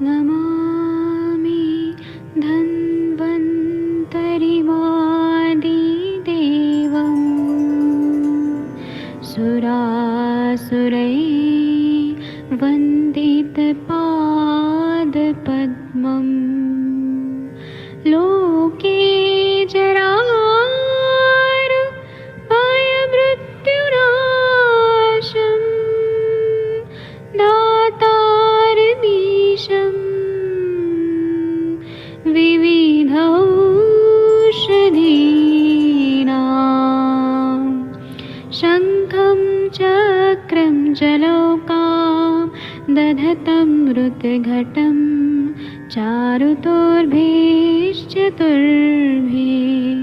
नमामि धन्वन्तरिमादिदेवं सुरासुरैर्वन्दितपादपद्मं लोके जरामृत्युनाशं दातारमीशं विविधौषधीनां शङ्खं चक्रं जलौकां दधतं मृतघटं चारुतोर्भिश्चतुर्भिः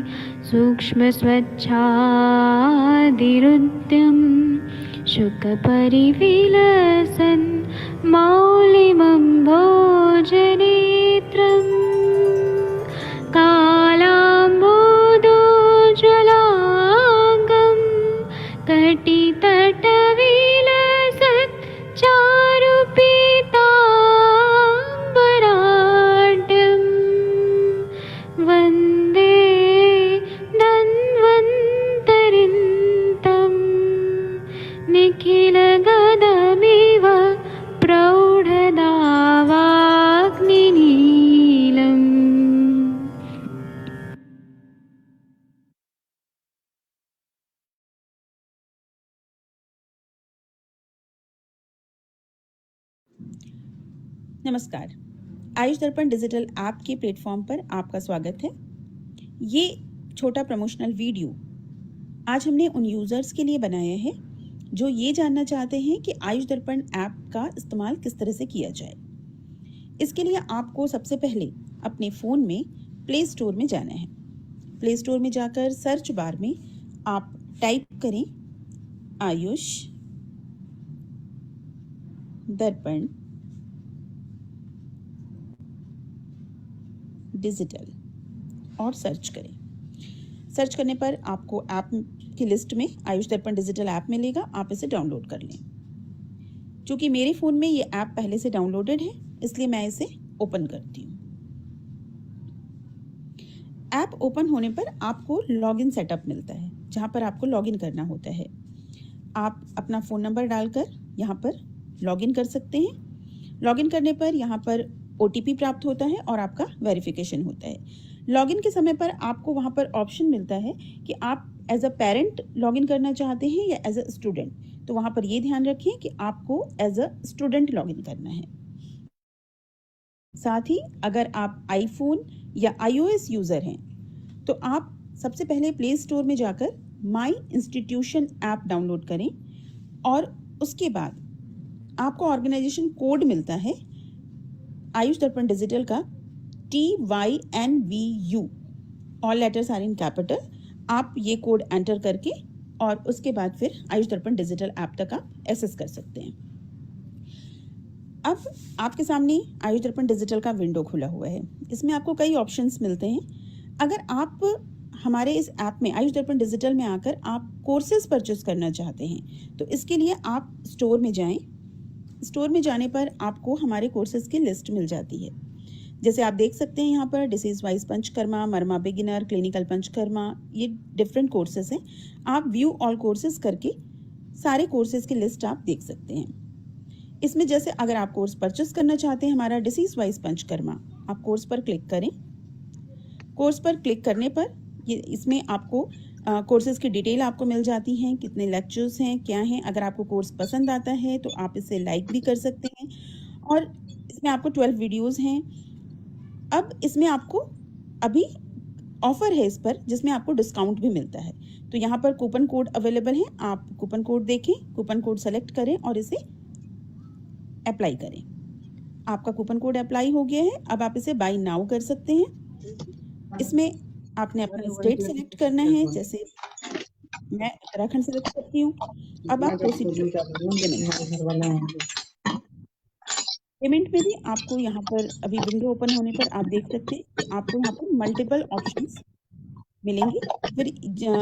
सूक्ष्मस्वच्छादिरुद्यं शुकपरिविलसन् मौलिमम्भोजनेत्रम् कालाम्बोदोज्ज्वलाङ्गं कटितटविलसत् चारुपीताम्बराढ्यं वन्दे धन्वन्तरिन्तं निखिलगदमिव प्रौढदावाग्निनीलम्। नमस्कार, आयुष दर्पण डिजिटल ऐप के प्लेटफॉर्म पर आपका स्वागत है। ये छोटा प्रमोशनल वीडियो आज हमने उन यूज़र्स के लिए बनाया है जो ये जानना चाहते हैं कि आयुष दर्पण ऐप का इस्तेमाल किस तरह से किया जाए। इसके लिए आपको सबसे पहले अपने फ़ोन में प्ले स्टोर में जाना है। प्ले स्टोर में जाकर सर्च बार में आप टाइप करें आयुष दर्पण डिजिटल और सर्च करें। सर्च करने पर आपको ऐप की लिस्ट में आयुष दर्पण डिजिटल ऐप मिलेगा, आप इसे डाउनलोड कर लें। क्योंकि मेरे फ़ोन में ये ऐप पहले से डाउनलोडेड है, इसलिए मैं इसे ओपन करती हूँ। ऐप ओपन होने पर आपको लॉगिन सेटअप मिलता है, जहाँ पर आपको लॉगिन करना होता है। आप अपना फ़ोन नंबर डालकर यहाँ पर लॉगिन कर सकते हैं। लॉगिन करने पर यहाँ पर OTP प्राप्त होता है और आपका वेरिफिकेशन होता है। लॉगिन के समय पर आपको वहाँ पर ऑप्शन मिलता है कि आप एज अ पेरेंट लॉगिन करना चाहते हैं या एज अ स्टूडेंट। तो वहाँ पर ये ध्यान रखें कि आपको एज अ स्टूडेंट लॉगिन करना है। साथ ही अगर आप आईफोन या iOS यूज़र हैं तो आप सबसे पहले प्ले स्टोर में जाकर माई इंस्टीट्यूशन ऐप डाउनलोड करें और उसके बाद आपको ऑर्गेनाइजेशन कोड मिलता है आयुष दर्पण डिजिटल का TYNVU, all letters are in capital. आप ये कोड एंटर करके और उसके बाद फिर आयुष दर्पण डिजिटल ऐप तक आप एक्सेस कर सकते हैं। अब आपके सामने आयुष दर्पण डिजिटल का विंडो खुला हुआ है। इसमें आपको कई ऑप्शंस मिलते हैं। अगर आप हमारे इस ऐप में आयुष दर्पण डिजिटल में आकर आप कोर्सेज परचेस करना चाहते हैं तो इसके लिए आप स्टोर में जाएं। स्टोर में जाने पर आपको हमारे कोर्सेज की लिस्ट मिल जाती है। जैसे आप देख सकते हैं यहाँ पर डिसीज वाइज पंचकर्मा, मर्मा बिगिनर, क्लिनिकल पंचकर्मा, ये डिफरेंट कोर्सेज हैं। आप व्यू ऑल कोर्सेज करके सारे कोर्सेज की लिस्ट आप देख सकते हैं। इसमें जैसे अगर आप कोर्स परचेस करना चाहते हैं हमारा डिसीज वाइज पंचकर्मा, आप कोर्स पर क्लिक करें। कोर्स पर क्लिक करने पर ये इसमें आपको कोर्सेज की डिटेल आपको मिल जाती हैं, कितने लेक्चर्स हैं, क्या हैं। अगर आपको कोर्स पसंद आता है तो आप इसे लाइक भी कर सकते हैं और इसमें आपको 12 वीडियोस हैं। अब इसमें आपको अभी ऑफर है इस पर जिसमें आपको डिस्काउंट भी मिलता है। तो यहाँ पर कूपन कोड अवेलेबल है, आप कूपन कोड देखें, कूपन कोड सेलेक्ट करें और इसे अप्लाई करें। आपका कूपन कोड अप्लाई हो गया है। अब आप इसे बाय नाउ कर सकते हैं। इसमें आपने अपना स्टेट सेलेक्ट करना है। जैसे मैं उत्तराखंड से रख सकती हूँ। अब आप प्रोसीड पेमेंट। पेमेंट में भी आपको यहाँ पर अभी विंडो ओपन होने पर आप देख सकते हैं कि आपको यहाँ पर मल्टीपल ऑप्शंस मिलेंगे। फिर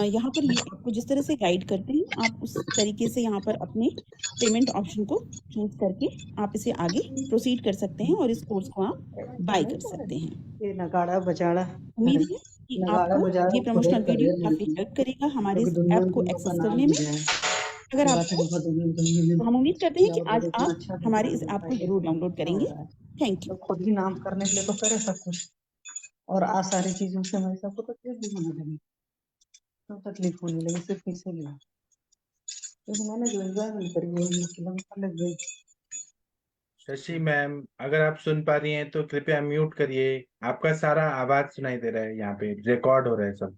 यहाँ पर ये आपको जिस तरह से गाइड करते हैं आप उस तरीके से यहाँ पर अपने पेमेंट ऑप्शन को चूज करके आप इसे आगे प्रोसीड कर सकते हैं और इस कोर्स को आप बाय कर सकते हैं। ये नगाड़ा बजाड़ा उम्मीद है कि नगाड़ा आपको बजाड़ा ये प्रमोशनल खुद कर वीडियो रहे काफी हैं, हेल्प करेगा हमारे क्योंकि इस दुनिया ऐप में को तुम लोग का एक्सेस नाम करने भी में। है। अगर बात आपको है, दुनिया में तो हम उम्मीद करते हैं कि आज इतना आप अच्छा हमारे इस ऐप को जरूर डाउनलोड करेंगे। Thank you. तो खुद ही नाम करने के लिए तो करे सब कुछ, और आज सारी चीजों से हमारे सबको तकलीफ भी होने लगी, तो तकलीफ होने लगी सिर्फ इसीलिए, क्योंकि मैंने जो एंजॉयमेंट करी वो फिल्म लग गई। शशि मैम, अगर आप सुन पा रही हैं तो कृपया म्यूट करिए। आपका सारा आवाज सुनाई दे रहा है, यहाँ पे रिकॉर्ड हो रहा है सब।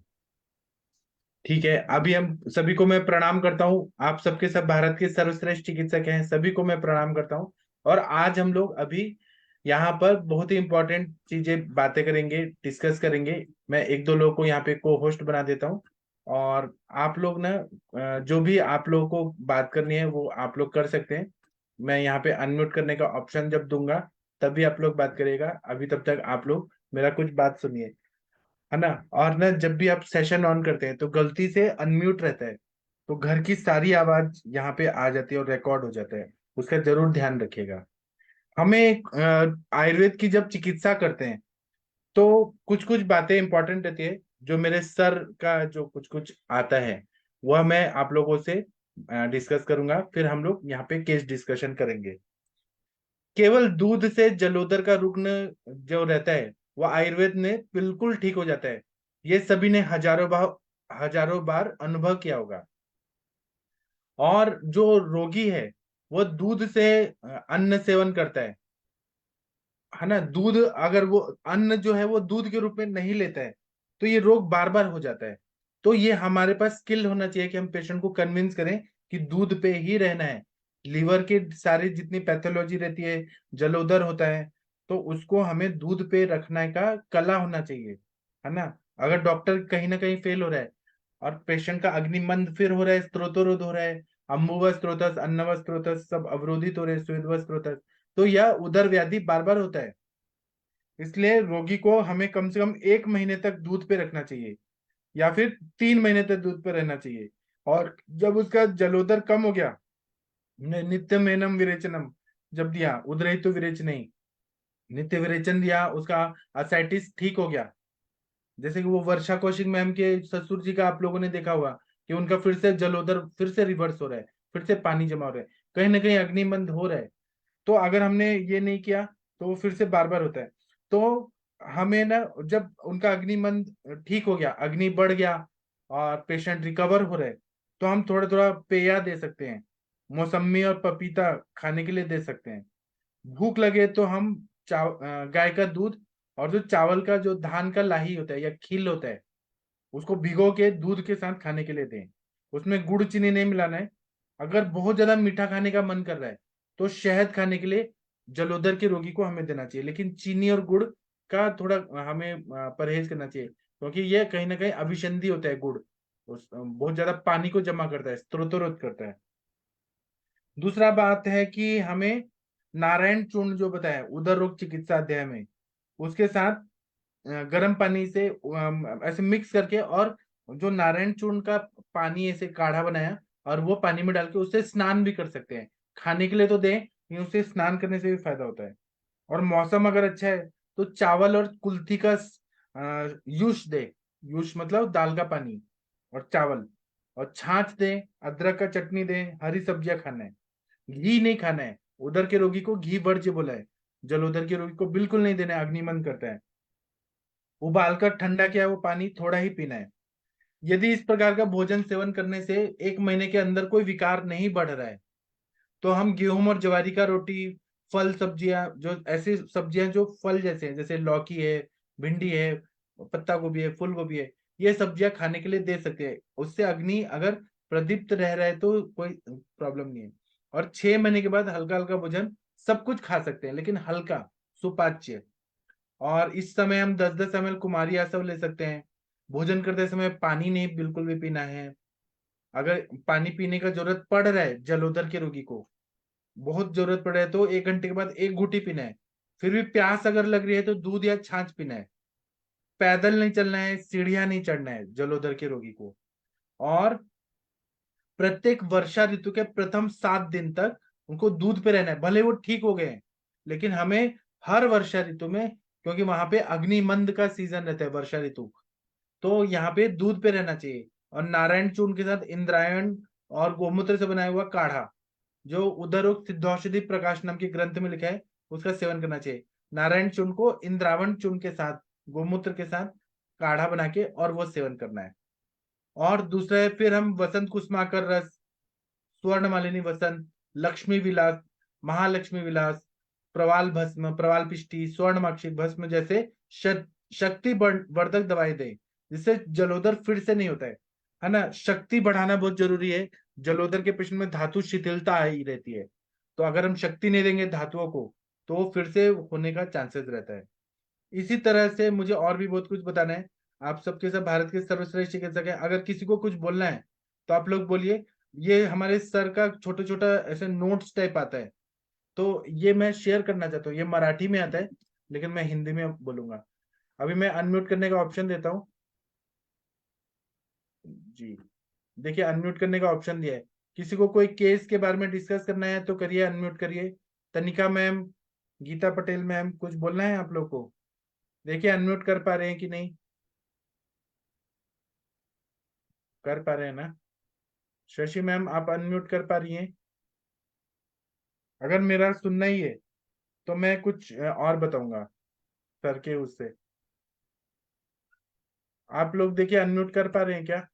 ठीक है, अभी हम सभी को मैं प्रणाम करता हूँ। आप सबके सब भारत के सर्वश्रेष्ठ चिकित्सक हैं, सभी को मैं प्रणाम करता हूँ। और आज हम लोग अभी यहाँ पर बहुत ही इंपॉर्टेंट चीजें बातें करेंगे, डिस्कस करेंगे। मैं एक दो लोगों को यहाँ पे को होस्ट बना देता हूँ, और आप लोग ना जो भी आप लोगों को बात करनी है वो आप लोग कर सकते हैं। मैं यहाँ पे अनम्यूट करने का ऑप्शन जब दूंगा तभी आप लोग बात करिएगा। अभी तब तक आप लोग मेरा कुछ बात सुनिए, है ना। और ना जब भी आप सेशन ऑन करते हैं तो गलती से अनम्यूट रहता है, तो घर की सारी आवाज यहाँ पे आ जाती है और रिकॉर्ड हो जाता है। उसका जरूर ध्यान रखिएगा। हमें आयुर्वेद की जब चिकित्सा करते हैं तो कुछ कुछ बातें इंपॉर्टेंट रहती है। जो मेरे सर का जो कुछ कुछ आता है वह मैं आप लोगों से डिस्कस करूंगा, फिर हम लोग यहाँ पे केस डिस्कशन करेंगे। केवल दूध से जलोदर का रुग्ण जो रहता है वो आयुर्वेद में बिल्कुल ठीक हो जाता है। ये सभी ने हजारों बार अनुभव किया होगा। और जो रोगी है वो दूध से अन्न सेवन करता है ना। दूध अगर वो अन्न जो है वो दूध के रूप में नहीं लेता है तो ये रोग बार बार हो जाता है। तो ये हमारे पास स्किल होना चाहिए कि हम पेशेंट को कन्विंस करें कि दूध पे ही रहना है। लीवर की सारी जितनी पैथोलॉजी रहती है, जलोदर होता है, तो उसको हमें दूध पे रखने का कला होना चाहिए, है ना। अगर डॉक्टर कहीं ना कहीं फेल हो रहा है और पेशेंट का अग्निमंद फिर हो रहा है, स्त्रोतोरोध हो रहा है, अम्बुवा स्त्रोतस, अन्नवा स्त्रोतस सब अवरोधित हो रहे हैं, स्वेदवा स्त्रोतस, तो यह उदर व्याधि बार बार होता है। इसलिए रोगी को हमें कम से कम 1 महीने तक दूध पे रखना चाहिए, या फिर 3 महीने तक दूध पे रहना चाहिए। और जब उसका जलोदर कम हो गया, नित्यम एनम विरेचनम जब दिया, उदरहित विरेचन नहीं, नित्य विरेचन दिया, उसका असाइटिस ठीक हो गया। जैसे कि वो वर्षा कौशिक मैम के ससुर जी का आप लोगों ने देखा होगा कि उनका फिर से जलोदर फिर से रिवर्स हो रहा है, फिर से पानी जमा हो रहा है, कहीं ना कहीं अग्निमंद हो रहा है। तो अगर हमने ये नहीं किया तो वो फिर से बार बार होता है। तो हमें ना जब उनका अग्निमंद ठीक हो गया, अग्नि बढ़ गया और पेशेंट रिकवर हो रहे, तो हम थोड़ा थोड़ा पेया दे सकते हैं। मौसमी और पपीता खाने के लिए दे सकते हैं। भूख लगे तो हम गाय का दूध और जो चावल का जो धान का लाही होता है या खील होता है उसको भिगो के दूध के साथ खाने के लिए दें। उसमें गुड़ चीनी नहीं मिलाना है। अगर बहुत ज्यादा मीठा खाने का मन कर रहा है तो शहद खाने के लिए जलोदर के रोगी को हमें देना चाहिए, लेकिन चीनी और गुड़ का थोड़ा हमें परहेज करना चाहिए, क्योंकि यह कहीं ना कहीं अभिसंधि होता है। गुड़ बहुत ज्यादा पानी को जमा करता है, स्त्रोतरोध करता है। दूसरा बात है कि हमें नारायण चूर्ण जो बताया उदर रोग चिकित्सा अध्याय में, उसके साथ गर्म पानी से ऐसे मिक्स करके, और जो नारायण चूर्ण का पानी ऐसे काढ़ा बनाया और वो पानी में डाल के उससे स्नान भी कर सकते हैं। खाने के लिए तो दें, लेकिन उससे स्नान करने से भी फायदा होता है। और मौसम अगर अच्छा है तो चावल और कुल्थी का यूश दे। यूश मतलब दाल का पानी और चावल, और छाछ दें, अदरक का चटनी दें, हरी सब्जियां खाना है, घी नहीं खाना है। उधर के रोगी को घी वर्ज्य बोला है, जलोदर के रोगी को बिल्कुल नहीं देना है, अग्निमंद करता है। उबाल कर ठंडा किया वो पानी थोड़ा ही पीना है। यदि इस प्रकार का भोजन सेवन करने से 1 महीने के अंदर कोई विकार नहीं बढ़ रहा है तो हम गेहूं और ज्वारी का रोटी, फल सब्जियां, जो ऐसी सब्जियां जो फल जैसे हैं, जैसे लौकी है, भिंडी है, पत्ता गोभी है, फूल गोभी है, ये सब्जियां खाने के लिए दे सकते हैं। उससे अग्नि अगर प्रदीप्त रह रहा है तो कोई प्रॉब्लम नहीं है। और 6 महीने के बाद हल्का हल्का भोजन सब कुछ खा सकते हैं, लेकिन हल्का, सुपाच्य। और इस समय हम 10-10 ml कुमारी आसव ले सकते हैं। भोजन करते समय पानी नहीं बिल्कुल भी पीना है। अगर पानी पीने का जरूरत पड़ रहा है जलोदर के रोगी को, बहुत जरूरत पड़ रहा है, तो 1 घंटे के बाद एक घूंटी पीना है। फिर भी प्यास अगर लग रही है तो दूध या छाछ पीना है। पैदल नहीं चलना है, सीढ़ियां नहीं चढ़ना है जलोदर के रोगी को। और प्रत्येक वर्षा ऋतु के प्रथम 7 दिन तक उनको दूध पे रहना है। भले वो ठीक हो गए हैं, लेकिन हमें हर वर्षा ऋतु में, क्योंकि वहां पे अग्निमंद का सीजन रहता है वर्षा ऋतु, तो यहाँ पे दूध पे रहना चाहिए। और नारायण चूर्ण के साथ इंद्रायण और गोमूत्र से बनाया हुआ काढ़ा, जो उदरोक्त सिद्धौषधि प्रकाश नाम के ग्रंथ में लिखा है, उसका सेवन करना चाहिए। नारायण चूर्ण को इंद्रावण चूर्ण के साथ, गोमूत्र के साथ काढ़ा बना के और वो सेवन करना है। और दूसरा है, फिर हम वसंत कुसुमाकर रस, स्वर्ण मालिनी वसंत, लक्ष्मी विलास, महालक्ष्मी विलास, प्रवाल भस्म, प्रवाल पिष्टी, स्वर्णमाक्षी भस्म जैसे शक्ति वर्धक दवाई दें, जिससे जलोदर फिर से नहीं होता है ना। शक्ति बढ़ाना बहुत जरूरी है। जलोदर के पेशेंट में धातु शिथिलता आई रहती है, तो अगर हम शक्ति नहीं देंगे धातुओं को, तो वो फिर से होने का चांसेस रहता है। इसी तरह से मुझे और भी बहुत कुछ बताना है। आप सबके सब भारत के सर्वश्रेष्ठ चिकित्सक हैं, अगर किसी को कुछ बोलना है तो आप लोग बोलिए। ये हमारे सर का छोटा छोटा ऐसे नोट्स टाइप आता है, तो ये मैं शेयर करना चाहता हूँ। ये मराठी में आता है, लेकिन मैं हिंदी में बोलूंगा। अभी मैं अनम्यूट करने का ऑप्शन देता हूँ जी। देखिए, अनम्यूट करने का ऑप्शन दिया है। किसी को कोई केस के बारे में डिस्कस करना है तो करिए, अनम्यूट करिए। तनिका मैम, गीता पटेल मैम, कुछ बोलना है आप लोग को? देखिए, अनम्यूट कर पा रहे हैं कि नहीं? कर पा रहे हैं ना? शशि मैम, आप अनम्यूट कर पा रही हैं? अगर मेरा सुनना ही है तो मैं कुछ और बताऊंगा सर के उससे। आप लोग देखिए, अनम्यूट कर पा रहे हैं क्या?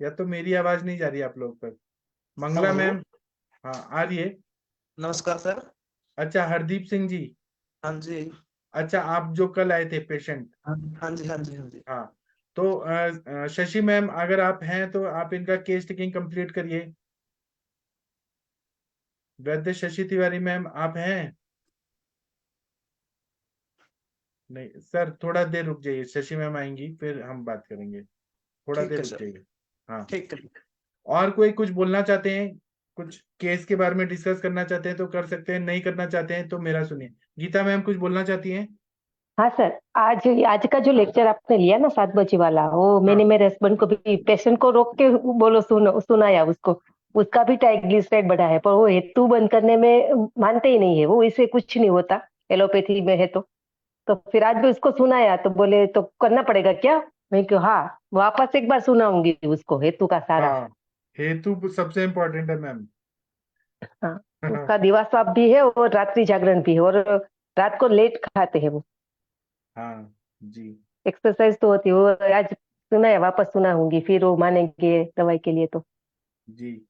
या तो मेरी आवाज नहीं जा रही आप लोग तक? मंगला हेलो। मैम, हाँ आ रही है। नमस्कार सर। अच्छा, हरदीप सिंह जी। हाँ जी। अच्छा, आप जो कल आए थे पेशेंट। हाँ हाँ जी, हाँ जी, हाँ जी। हाँ, तो शशि मैम, अगर आप हैं तो आप इनका केस टेकिंग कंप्लीट करिए। वैद्य शशि तिवारी मैम, आप हैं? नहीं सर, थोड़ा देर रुक जाइए, शशि मैम आएंगी फिर हम बात करेंगे। थोड़ा ठीक देर है रुक सर। जाइए। हाँ, ठीक है। और कोई कुछ बोलना चाहते हैं, कुछ केस के बारे में डिस्कस करना चाहते हैं तो कर सकते हैं, नहीं करना चाहते हैं तो मेरा सुनिए। गीता मैम कुछ बोलना चाहती हैं? हाँ सर, आज आज का जो लेक्चर आपने लिया ना 7 बजे वाला, वो हाँ मैंने मेरे हस्बैंड को भी, पेशेंट को रोक के बोलो, सुनाया उसको। उसका भी ट्राइग्लिसराइड बढ़ा है, पर वो हेतु बंद करने में मानते ही नहीं है। वो इससे कुछ नहीं होता, एलोपैथी में है तो फिर आज भी उसको सुनाया तो बोले तो करना पड़ेगा क्या? मैं क्यों, हाँ वापस एक बार सुनाऊंगी उसको हेतु का सारा। हाँ, हेतु सबसे इम्पोर्टेंट है मैम। हाँ, उसका दिवास्वाप भी है और रात्रि जागरण भी है, और रात को लेट खाते हैं वो। हाँ जी। एक्सरसाइज तो होती है वो। आज सुनाया, वापस सुनाऊंगी, फिर वो मानेंगे दवाई के लिए तो। जी,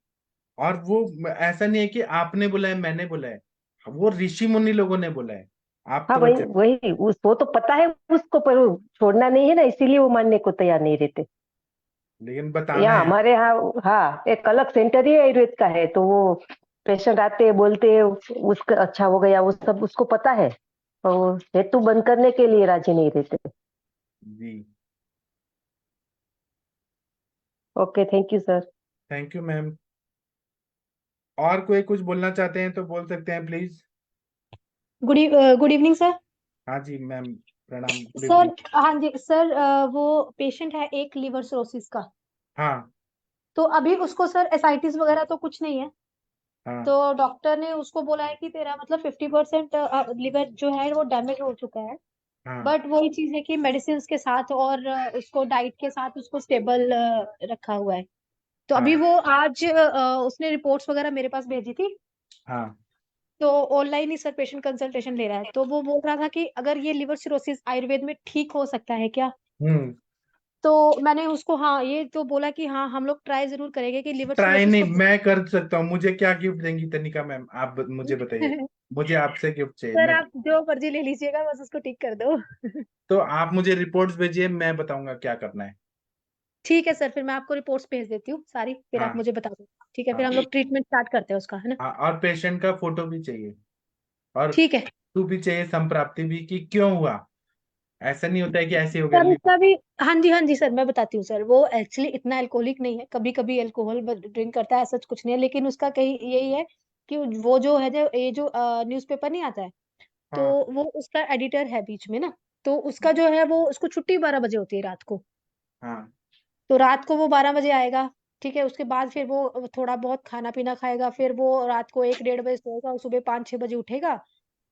और वो ऐसा नहीं है कि आपने बोला है मैंने बोला है, वो ऋषि मुनि लोगों ने बोला है। आप हाँ तो वही वही, वो तो पता है उसको, पर वो छोड़ना नहीं है ना, इसीलिए वो मानने को तैयार नहीं रहते। लेकिन बताना यहाँ है। हमारे यहाँ, हाँ एक अलग सेंटर ही आयुर्वेद का है, तो वो पेशेंट आते हैं, बोलते हैं उसका अच्छा हो गया, वो सब उसको पता है, और वो हेतु बंद करने के लिए राजी नहीं रहते। जी, okay, thank you sir. Thank you ma'am. और कोई कुछ बोलना चाहते हैं तो बोल सकते हैं प्लीज। Good evening sir. हाँ जी मैम, प्रणाम, गुड सर, इवनिंग। हाँ जी सर, वो पेशेंट है एक लिवर सिरोसिस का। हाँ तो अभी उसको सर एसाइटिस वगैरह तो कुछ नहीं है। हाँ तो डॉक्टर ने उसको बोला है कि तेरा मतलब 50% लिवर जो है वो डैमेज हो चुका है। हाँ बट वही चीज है कि मेडिसिन के साथ और उसको डाइट के साथ उसको स्टेबल रखा हुआ है। तो अभी हाँ वो आज उसने रिपोर्ट्स वगैरह मेरे पास भेजी थी। हाँ। तो ऑनलाइन ही सर पेशेंट कंसल्टेशन ले रहा है। तो वो बोल रहा था कि अगर ये लिवर सिरोसिस आयुर्वेद में ठीक हो सकता है क्या। हम्म। तो मैंने उसको हाँ ये तो बोला कि हाँ हम लोग ट्राई जरूर करेंगे कि लिवर ट्राई सिरोसिस नहीं, को मैं कर सकता हूँ। मुझे क्या गिफ्ट देंगी तनिका मैम, आप मुझे बताइए। मुझे आपसे गिफ्ट चाहिए। सर मैं, आप जो मर्जी ले लीजिएगा, बस उसको ठीक कर दो। तो आप मुझे रिपोर्ट्स भेजिए, मैं बताऊंगा क्या करना है। ठीक है सर, फिर मैं आपको रिपोर्ट्स भेज देती हूँ सारी, फिर आप हाँ मुझे बता दो। ठीक है, फिर हाँ हम लोग ट्रीटमेंट स्टार्ट करते हैं उसका, है ना। हाँ, और पेशेंट का फोटो भी चाहिए, और ठीक है। तू भी चाहिए, संप्राप्ति भी, कि क्यों हुआ। ऐसा नहीं होता है कि ऐसे हो गया सर उसका भी, हाँ जी सर, मैं बताती हूँ सर। वो एक्चुअली इतना अल्कोहलिक नहीं है, कभी कभी अल्कोहल ड्रिंक करता है, ऐसा कुछ नहीं है, लेकिन उसका कहीं यही है कि वो जो है, जो ये जो न्यूज़पेपर नहीं आता है, तो हाँ वो उसका एडिटर है बीच में ना, तो उसका जो है, वो उसको छुट्टी 12 बजे होती है रात को। हाँ तो रात को वो 12 बजे आएगा, ठीक है। उसके बाद फिर वो थोड़ा बहुत खाना पीना खाएगा, फिर वो रात को 1 डेढ़ बजे सोएगा और सुबह 5 6 बजे उठेगा।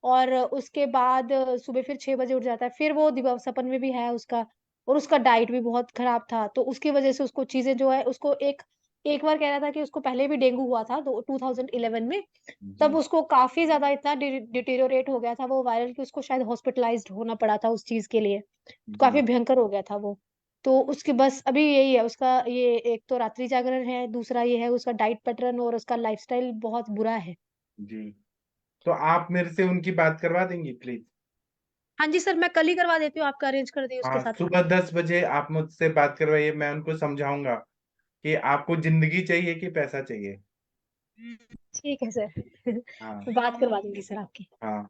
और उसके बाद सुबह फिर 6 बजे उठ जाता है, फिर वो दिवा सपन में भी है उसका। और उसका डाइट भी बहुत खराब था, तो उसकी वजह से उसको चीजें जो है, उसको एक एक बार कह रहा था कि उसको पहले भी डेंगू हुआ था, 2011 में। तब जी उसको काफी ज्यादा इतना डिटेरियोरेट हो गया था वो वायरल, कि उसको शायद हॉस्पिटलाइज्ड होना पड़ा था उस चीज के लिए। तो जी काफी भयंकर हो गया था वो। तो उसके बस अभी यही है उसका, ये एक तो रात्रि जागरण है, दूसरा ये है उसका डाइट पैटर्न, और उसका लाइफस्टाइल बहुत बुरा है। जी। तो आप मेरे से उनकी बात करवा देंगी प्लीज? हाँ जी सर, मैं कल ही करवा देती हूँ, आपका अरेंज कर दिए उसके हाँ, साथ। सुबह 10 बजे आप मुझसे बात करवाइए, मैं उनको समझाऊंगा कि आपको जिंदगी चाहिए कि पैसा चाहिए। ठीक है सर। हाँ मैं बात करवा दूंगी सर आपकी। हाँ।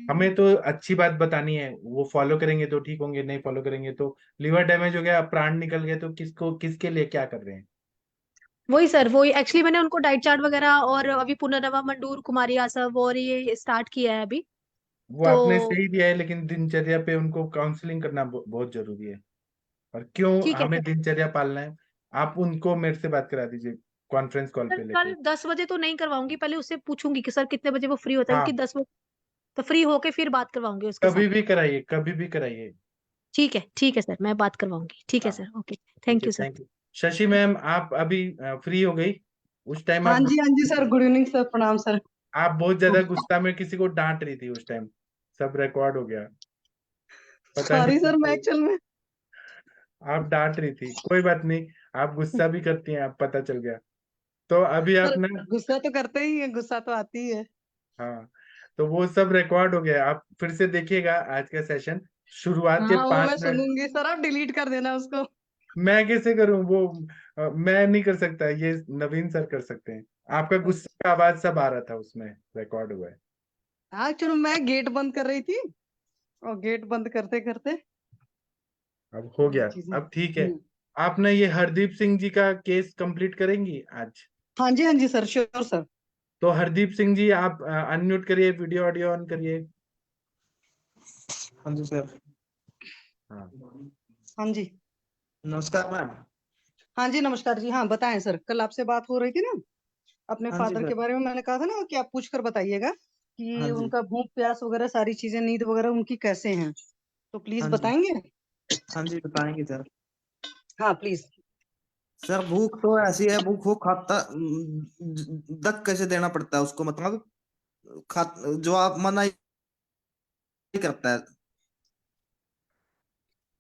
हमें तो अच्छी बात बतानी है, वो फॉलो करेंगे तो ठीक होंगे, नहीं फॉलो करेंगे तो लिवर डैमेज हो गया, प्राण निकल गए, तो किसको, किसके लिए क्या कर रहे हैं? वही सर, वही एक्चुअली मैंने उनको डाइट चार्ट वगैरह, और अभी पुनर्नवा मंडूर कुमारी आसव और ये स्टार्ट किया है अभी। वो तो आपने सही दिया है, लेकिन दिनचर्या पे उनको काउंसलिंग करना बहुत जरूरी है। और क्यों ठीक है हमें सर। दिनचर्या पालना है? आप उनको मेरे से बात करा दीजिए, कॉन्फ्रेंस कॉल सर पे कल लेके। 10 बजे तो नहीं करवाऊंगी, पहले उससे पूछूंगी कि सर कितने बजे वो फ्री होता है, हाँ, क्योंकि 10 बजे तो फ्री होके फिर बात करवाऊंगी उसके साथ। कभी भी कराइए, कभी भी कराइए। ठीक है सर, मैं बात करवाऊंगी। ठीक है हाँ, सर, ओके। ठीक थैंक है, you sir. Thank you. Shashi ma'am, आप अभी फ्री हो गई? उस टाइम आप हाँ जी सर, गुड इवनिंग सर, प्रणाम सर। आप बहुत ज्यादा गुस्सा में किसी को डांट रही थी उस टाइम, सब रिकॉर्ड हो गया, पता सॉरी नहीं सर, मैं आपको। एक्चुअल में आप डांट रही थी, कोई बात नहीं, आप गुस्सा भी करती हैं, आप पता चल गया। तो अभी आप सर ना, गुस्सा तो करते ही है, गुस्सा तो आती ही है। हाँ, तो वो सब रिकॉर्ड हो गया, आप फिर से देखिएगा आज का सेशन, शुरुआत के हाँ, वो पांच मैं मिनट सुनूंगी सर, आप डिलीट कर देना उसको। मैं कैसे करूं वो? मैं नहीं कर सकता, ये नवीन सर कर सकते हैं। आपका गुस्से का आवाज सब आ रहा था उसमें, रिकॉर्ड हुआ है। हाँ, एक्चुअली मैं गेट बंद कर रही थी, और गेट बंद करते करते अब हो ये गया, चीजें। अब ठीक है। आप ना ये हरदीप सिंह जी का केस कंप्लीट करेंगी आज? हाँ जी सर, श्योर सर। तो हरदीप सिंह जी, आप अनम्यूट करिए, वीडियो ऑडियो ऑन करिए। हाँ जी सर। हाँ हाँ जी। नमस्कार मैम। हाँ जी, नमस्कार जी। हाँ, बताएं सर, कल आपसे बात हो रही थी ना अपने हाँ जी फादर सर। के बारे में। मैंने कहा था ना कि आप पूछ कर बताइएगा हाँ कि जी। उनका भूख प्यास वगैरह सारी चीजें, नींद वगैरह उनकी कैसे हैं, तो प्लीज हाँ जी। बताएंगे। हाँ जी बताएंगे सर। हाँ प्लीज। सर भूख तो ऐसी है, भूख को खाता दक कैसे देना पड़ता है उसको, मतलब खा, जो आप मना ही करता है।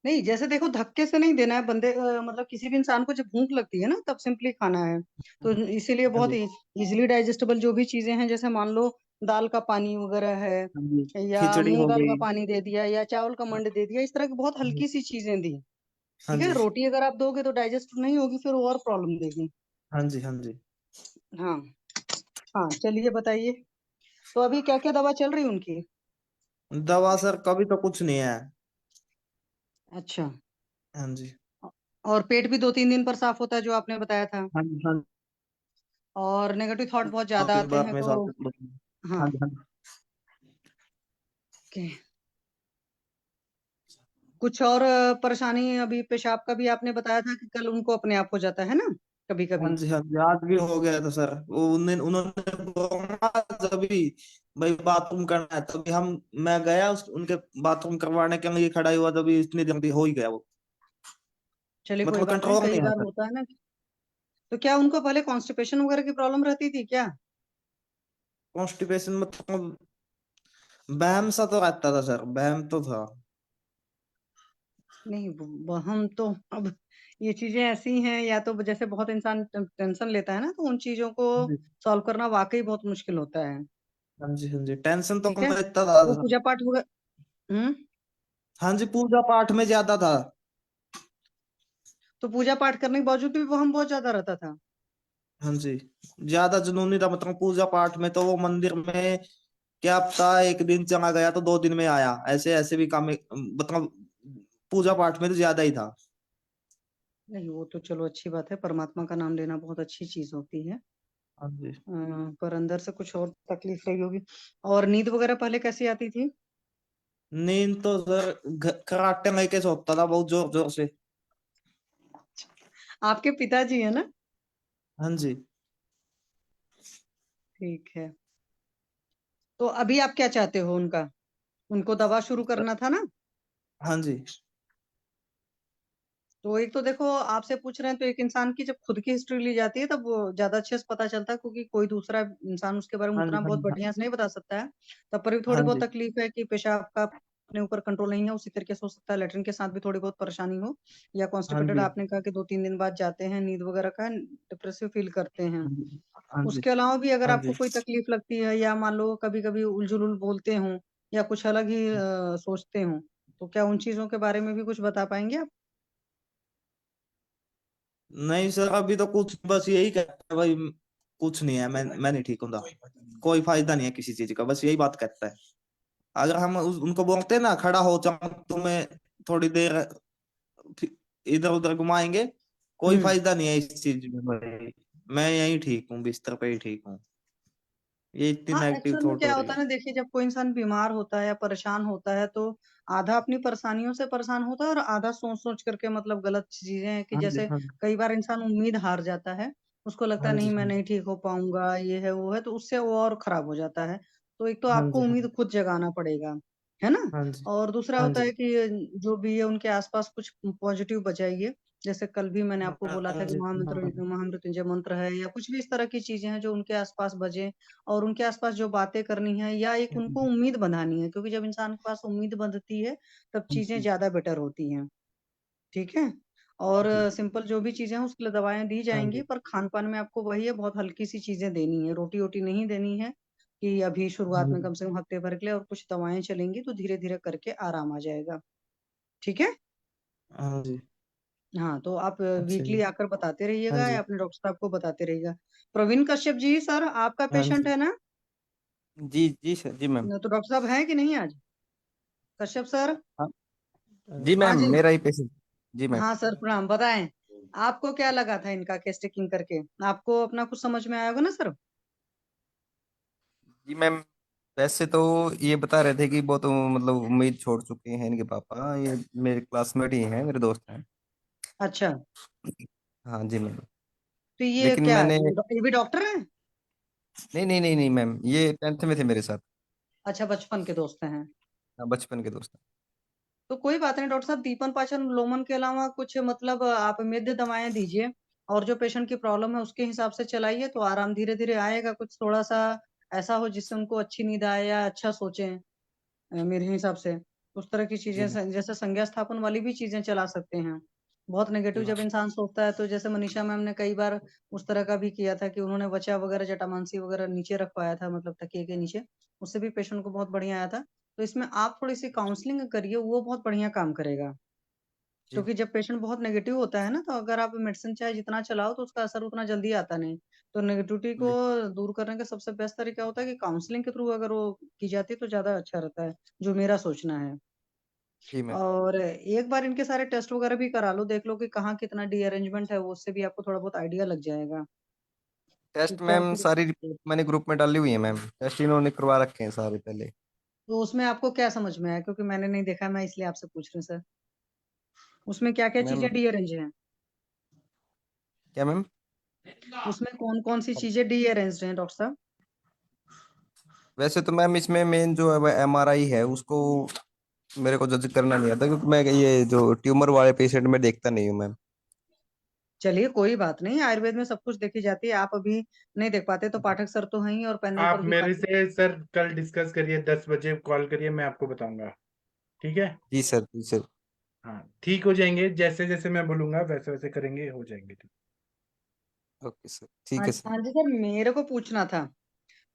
नहीं, जैसे देखो, धक्के से नहीं देना है बंदे, मतलब किसी भी इंसान को जब भूख लगती है ना, तब सिंपली खाना है। तो इसीलिए हाँ बहुत जी। इजीली डाइजेस्टेबल जो भी चीजें हैं, जैसे मान लो दाल का पानी वगैरह है, हाँ जी। या खिचड़ी मूंग हो दाल का गई। पानी दे दिया, या चावल का मंड दे दिया, इस तरह की बहुत हल्की सी चीजें दी। हाँ ठीक है, जी। रोटी अगर आप दोगे तो डाइजेस्ट नहीं होगी, फिर और प्रॉब्लम देगी। हाँ जी। हाँ जी। हाँ। हाँ, चलिए बताइए। तो अभी क्या क्या दवा चल रही है उनकी? दवा सर कभी तो कुछ नहीं है। अच्छा। हाँ जी। और पेट भी 2 3 दिन पर साफ होता है, जो आपने बताया था। हाँ जी। हाँ और नेगेटिव थॉट बहुत दो ज्यादा तीन आते बार हैं में तो। साल। हाँ। हाँ जी। हाँ जी। ओके। कुछ और परेशानी? अभी पेशाब का भी आपने बताया था कि कल उनको अपने आप हो जाता है ना, कभी हाँ कभी। जी। हाँ जी आज भी हो गया था सर, वो उन्होंने बोला जब भी भाई बाथरूम करना है, तभी मैं गया उनके बाथरूम करवाने के लिए खड़ा ही हुआ, तभी इतनी जल्दी हो ही गया वो। चलिए, कोई मतलब बात नहीं, कंट्रोल कई नहीं है बार सर। होता है ना। तो क्या उनको पहले कॉन्स्टिपेशन वगैरह की प्रॉब्लम रहती थी क्या? कॉन्स्टिपेशन मतलब बहम सा तो रहता था सर, बहम तो था। नहीं, हम तो अब ये चीजें ऐसी हैं, या तो जैसे बहुत इंसान टेंशन लेता है ना, तो उन चीजों को हाँ जी। सॉल्व करना वाकई बहुत मुश्किल होता है। हाँ जी। हाँ जी टेंशन तो ठीक है, मैं इतना था वो सर। पूजा पाठ वगैरह। हम्म। हाँ जी पूजा पाठ में ज्यादा था। तो पूजा पाठ करने के बावजूद भी वो हम बहुत ज्यादा रहता था। हाँ जी ज्यादा जुनूनी था, मतलब पूजा पाठ में तो वो मंदिर में क्या पता एक दिन चला गया तो 2 दिन में आया, ऐसे ऐसे भी काम मतलब पूजा पाठ में तो ज्यादा ही था। नहीं वो तो चलो अच्छी बात है, परमात्मा का नाम लेना बहुत अच्छी चीज होती है। हाँ जी। पर अंदर से कुछ और तकलीफ रही होगी। और नींद वगैरह पहले कैसी आती थी? नींद तो सर खराटे लेके सोता था बहुत जोर जोर से। आपके पिताजी है ना? हाँ जी। ठीक है। तो अभी आप क्या चाहते हो उनका? उनको दवा शुरू करना था ना? हाँ जी। तो एक तो देखो आपसे पूछ रहे हैं, तो एक इंसान की जब खुद की हिस्ट्री ली जाती है तब वो ज्यादा अच्छे से पता चलता है, क्योंकि कोई दूसरा इंसान उसके बारे में हाँ जी। उतना हाँ बहुत जी। बढ़िया से नहीं बता सकता है। तब पर भी थोड़ी हाँ बहुत जी। तकलीफ है कि पेशाब का अपने ऊपर कंट्रोल नहीं है, उसी तरीके से हो सकता है लेटरिन के साथ भी थोड़ी बहुत परेशानी हो, या हाँ कॉन्स्टिपेटेड जी। आपने कहा कि 2-3 दिन बाद जाते हैं, नींद वगैरह का डिप्रेसिव फील करते हैं। हाँ जी। हाँ जी। उसके अलावा भी अगर हाँ आपको जी। कोई तकलीफ लगती है, या मान लो कभी कभी उलझुल बोलते हो, या कुछ अलग ही सोचते हो, तो क्या उन चीजों के बारे में भी कुछ बता पाएंगे आप? नहीं सर अभी तो कुछ बस यही कहता है भाई, कुछ नहीं है, मैं नहीं ठीक हूँ, कोई फायदा नहीं है किसी चीज का, बस यही बात कहता है। अगर हम उनको बोलते हैं ना खड़ा हो जाओ तुम्हें थोड़ी देर इधर उधर घुमाएंगे, कोई हम्म। फायदा नहीं है इस चीज में भाई, मैं यही ठीक हूँ, बिस्तर पे ही ठीक हूँ, ये इतनी हाँ, नेगेटिव एक्चुअल में थॉट क्या हो रही होता है। है ना, देखिए जब कोई इंसान बीमार होता है या परेशान होता है, तो आधा अपनी परेशानियों से परेशान होता है, और आधा सोच सोच करके मतलब गलत चीजें हैं कि हाँ जी। जैसे हाँ जी। कई बार इंसान उम्मीद हार जाता है, उसको लगता हाँ है जी। नहीं मैं हाँ जी। नहीं ठीक हो पाऊंगा, ये है वो है, तो उससे वो और खराब हो जाता है। तो एक तो हाँ आपको जी। हाँ उम्मीद खुद जगाना पड़ेगा, है ना? हाँ जी। और दूसरा हाँ होता जी। है कि जो भी है उनके आसपास कुछ पॉजिटिव बचाइए। जैसे कल भी मैंने आपको बोला था हाँ कि जी। हाँ महामृत्युंजय मंत्र है, या कुछ भी इस तरह की चीजें हैं जो उनके आसपास बजे, और उनके आसपास जो बातें करनी है, या एक उनको उम्मीद बंधानी है, क्योंकि जब इंसान के पास उम्मीद बंधती है तब चीजें जी। ज्यादा बेटर होती हैं। ठीक है। और जी। सिंपल जो भी चीजें हैं उसके लिए दवाएं दी हाँ जाएंगी, जी। पर खान पान में आपको वही है, बहुत हल्की सी चीजें देनी है, रोटी वोटी नहीं देनी है कि अभी हाँ शुरुआत में, जी। कम से कम हफ्ते भर के लिए, और कुछ दवाएं चलेंगी तो धीरे धीरे करके आराम आ जाएगा। ठीक है। हाँ जी। हाँ, तो आप अच्छा वीकली जी। आकर बताते हाँ रहिएगा, जी। या अपने डॉक्टर साहब को बताते रहिएगा। प्रवीण कश्यप जी सर, आपका हाँ पेशेंट जी। है ना? जी जी सर, जी मैम। तो डॉक्टर साहब हैं कि नहीं आज? कश्यप सर। हाँ जी हाँ मैम, जी। मेरा ही पेशेंट। जी मैम। हाँ सर, प्रणाम, बताएं। आपको क्या लगा था इनका केस टेकिंग करके? आपको अपना कुछ समझ में आया होगा ना सर? जी मैम, वैसे तो ये बता रहे थे कि बहुत मतलब उम्मीद छोड़ चुके हैं इनके पापा, ये मेरे क्लासमेट ही हैं, मेरे दोस्त हैं। अच्छा। हाँ जी मैम। तो ये लेकिन क्या, मैंने ये भी डॉक्टर हैं? नहीं नहीं नहीं नहीं मैम, ये 10th में थे मेरे साथ। अच्छा, बचपन के दोस्त हैं। हाँ, बचपन के दोस्त हैं। तो कोई बात नहीं डॉक्टर साहब, दीपन पाचन लोमन के अलावा कुछ मतलब आप मेद्य दवाएं दीजिए, और जो पेशेंट की प्रॉब्लम है उसके हिसाब से चलाइए, तो आराम धीरे धीरे आएगा। कुछ थोड़ा सा ऐसा हो जिससे उनको अच्छी नींद आए या अच्छा सोचें, मेरे हिसाब से उस तरह की जी चीजें मैम। जैसे संज्ञा स्थापन वाली भी चीजें चला सकते हैं। बहुत नेगेटिव जी जब मैम। इंसान सोचता है, तो जैसे मनीषा मैम ने कई बार उस तरह का भी किया था कि उन्होंने वचा वगैरह, जटामांसी वगैरह नीचे रखवाया था, मतलब तकिए के नीचे, उससे भी पेशेंट को बहुत बढ़िया आया था। तो इसमें आप थोड़ी सी काउंसलिंग करिए, वो बहुत बढ़िया काम करेगा। जी क्योंकि जब पेशेंट बहुत नेगेटिव होता है ना, तो अगर आप मेडिसिन चाहे जितना चलाओ तो उसका असर उतना जल्दी आता नहीं। तो नेगेटिविटी को जी दूर करने का सबसे बेस्ट तरीका होता है कि काउंसलिंग के थ्रू अगर वो की जाती है तो ज्यादा अच्छा रहता है, जो मेरा सोचना है। जी मैम। और एक बार इनके सारे टेस्ट वगैरह भी करा लो, देख लो कि कहाँ कितना डी अरेंजमेंट है, वो उससे भी आपको थोड़ा बहुत आइडिया लग जाएगा कि टेस्ट क्या मैम कुछ। सारी रिपोर्ट मैंने ग्रुप में डाली हुई है मैम, टेस्ट इन्होंने करवा रखे हैं सारे पहले। तो उसमें आपको क्या समझ में आया? क्योंकि मैंने नहीं देखा, मैं इसलिए आपसे पूछ रही हूँ सर, उसमें क्या क्या मैम चीजें डी अरेंज हैं? क्या मैम? उसमें कौन कौन सी चीजें डी अरेंज हैं डॉक्टर साहब? वैसे तो मैम इसमें मेन जो है वह MRI है, उसको मेरे को जज करना नहीं आता, क्योंकि मैं ये जो ट्यूमर वाले पेशेंट में देखता नहीं हूँ मैम। चलिए कोई बात नहीं, आयुर्वेद में सब कुछ देखी जाती है। आप अभी नहीं देख पाते तो पाठक सर तो हैं ही, और पैनल आप पर भी मेरे बाकी। से सर कल डिस्कस करिए, 10 बजे कॉल करिए, मैं आपको बताऊंगा। ठीक है। जी सर, जी सर। हाँ, ठीक हो जाएंगे, जैसे जैसे मैं बोलूंगा वैसे वैसे करेंगे, हो जाएंगे ठीक। ओके सर, ठीक हाँ है सर। हाँ जी सर, मेरे को पूछना था,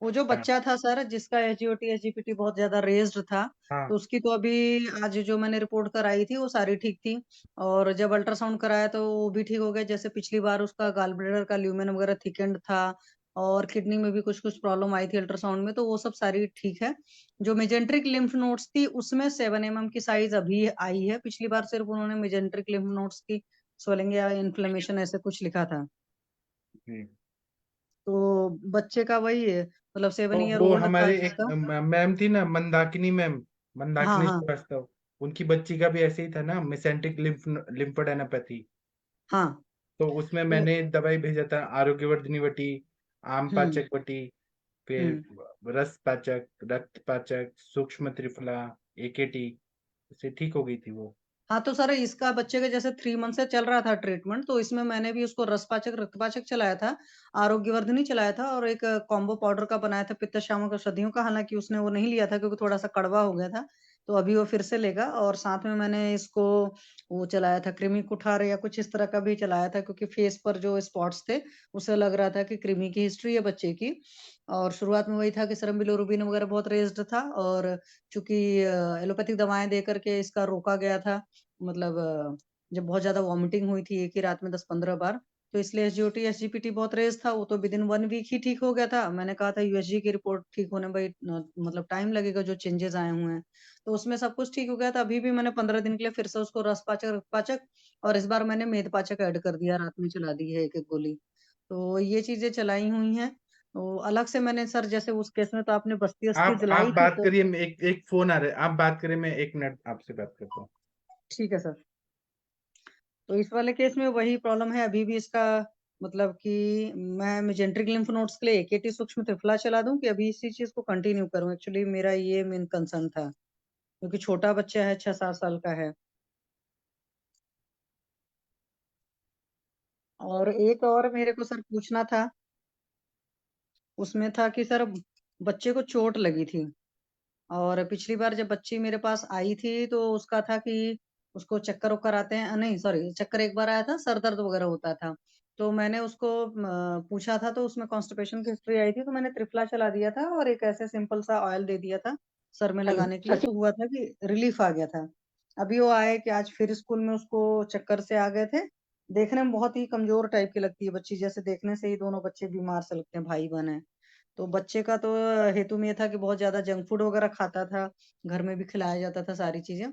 वो जो हाँ बच्चा था सर जिसका एसजीओटी एसजीपीटी बहुत ज्यादा रेज्ड था, हाँ। तो उसकी तो अभी आज जो मैंने रिपोर्ट कराई थी वो सारी ठीक थी, और जब अल्ट्रासाउंड कराया तो वो भी ठीक हो गया। जैसे पिछली बार उसका गॉल ब्लैडर का ल्यूमेन वगैरह थिकेंड था, और किडनी में भी कुछ कुछ प्रॉब्लम आई थी अल्ट्रासाउंड में, तो वो सब सारी ठीक है। जो मेजेंट्रिक लिम्फ नोड्स थी उसमें 7 mm की साइज अभी आई है। पिछली बार सिर्फ उन्होंने मेजेंट्रिक लिम्फ नोड्स की स्वेलिंग या इन्फ्लेमेशन ऐसे कुछ लिखा था। जी। तो बच्चे का वही है, मतलब 7 तो ईयर वो ओल्ड था हमारे एक जिसका। मैम थी ना, मंदाकिनी मैम, हाँ मंदाकिनी हाँ श्रीवास्तव, उनकी बच्ची का भी ऐसे ही था ना, मेसेंटिक लिम्फोडेनापैथी। हाँ। तो उसमें तो मैंने दवाई भेजा था, आरोग्यवर्धिनी वटी, आम हम्म पाचक वटी, फिर हम्म। रस पाचक, रक्त पाचक, सूक्ष्म त्रिफला, एकेटी, उससे ठीक हो गई थी वो। हाँ तो सर इसका बच्चे का जैसे 3 मंथ से चल रहा था ट्रीटमेंट, तो इसमें मैंने भी उसको रसपाचक रक्तपाचक चलाया था, आरोग्यवर्धनी चलाया था, और एक कॉम्बो पाउडर का बनाया था पित्त शामक औषधियों का। हालांकि उसने वो नहीं लिया था क्योंकि थोड़ा सा कड़वा हो गया था, तो अभी वो फिर से लेगा। और साथ में मैंने इसको वो चलाया था कृमि कुठार या कुछ इस तरह का भी चलाया था, क्योंकि फेस पर जो स्पॉट्स थे उसे लग रहा था कि कृमि की हिस्ट्री है बच्चे की। और शुरुआत में वही था कि सीरम बिलिरुबिन वगैरह बहुत रेज्ड था, और चूंकि एलोपैथिक दवाएं दे करके इसका रोका गया था, मतलब जब बहुत ज्यादा वॉमिटिंग हुई थी एक ही रात में 10-15 बार, तो इसलिए एसजीओटी एसजीपीटी बहुत रेज था। वो तो विद इन 1 वीक ही ठीक हो गया था। मैंने कहा था यूएसजी की रिपोर्ट ठीक होने भाई मतलब टाइम लगेगा, जो चेंजेस आए हुए हैं। तो उसमें सब कुछ ठीक हो गया था। अभी भी मैंने 15 दिन के लिए फिर से उसको रस पाचक रक्त पाचक, और इस बार मैंने मेद पाचक ऐड कर दिया, रात में चला दी है एक एक गोली। तो ये चीजें चलाई हुई हैं। तो अलग से मैंने सर, जैसे उस केस में तो आपने बस्ती अस्थि आप जलाई थी बात तो। करिए, एक एक फोन आ रहा है, आप बात करिए, मैं 1 मिनट आपसे बात करता हूँ। ठीक है सर। तो इस वाले केस में वही प्रॉब्लम है अभी भी इसका, मतलब कि मैं मेजेंट्रिक लिम्फ नोड्स के लिए एकेटी सूक्ष्म त्रिफला चला दूं कि अभी इसी चीज को कंटिन्यू करूं। एक्चुअली मेरा ये मेन कंसर्न था, क्योंकि छोटा बच्चा है, 6-7 साल का है। और एक और मेरे को सर पूछना था, उसमें था कि सर बच्चे को चोट लगी थी, और पिछली बार जब बच्ची मेरे पास आई थी तो उसका था कि उसको चक्कर वक्कर आते हैं, नहीं सॉरी, चक्कर एक बार आया था, सर दर्द वगैरह होता था। तो मैंने उसको पूछा था, तो उसमें कॉन्स्टिपेशन की हिस्ट्री आई थी, तो मैंने त्रिफला चला दिया था और एक ऐसे सिंपल सा ऑयल दे दिया था सर में हेलो लगाने के लिए। शशि। तो हुआ था कि रिलीफ आ गया था। अभी वो आए कि आज फिर स्कूल में उसको चक्कर से आ गए थे। देखने में बहुत ही कमजोर टाइप की लगती है बच्ची, जैसे देखने से ही दोनों बच्चे बीमार से लगते हैं, भाई बहन है। तो बच्चे का तो हेतु में ये था कि बहुत ज्यादा जंक फूड वगैरह खाता था, घर में भी खिलाया जाता था सारी चीजें।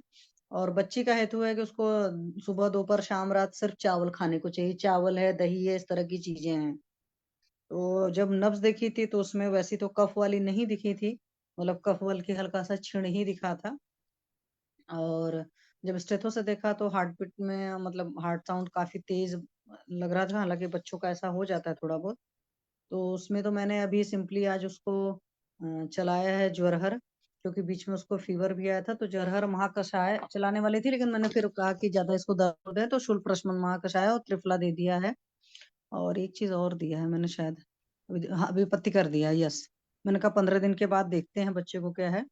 और बच्ची का हेतु है कि उसको सुबह दोपहर शाम रात सिर्फ चावल खाने को चाहिए, चावल है दही है इस तरह की चीजें हैं। तो जब नब्ज देखी थी तो उसमें वैसी तो कफ वाली नहीं दिखी थी, मतलब कफ बल्कि हल्का सा छीण ही दिखा था। और जब स्टेथो से देखा तो हार्ट बीट में मतलब हार्ट साउंड काफी तेज लग रहा था, हालांकि बच्चों का ऐसा हो जाता है थोड़ा बहुत। तो उसमें तो मैंने अभी सिंपली आज उसको चलाया है ज्वरहर, क्योंकि बीच में उसको फीवर भी आया था। तो ज्वरहर महाकषाय चलाने वाली थी, लेकिन मैंने फिर कहा कि ज्यादा इसको दर्द है तो शूल प्रशमन महाकषाय और त्रिफला दे दिया है। और एक चीज और दिया है मैंने शायद, हाँ विपत्ति कर दिया है, यस। मैंने कहा 15 दिन के बाद देखते हैं बच्चे को क्या है,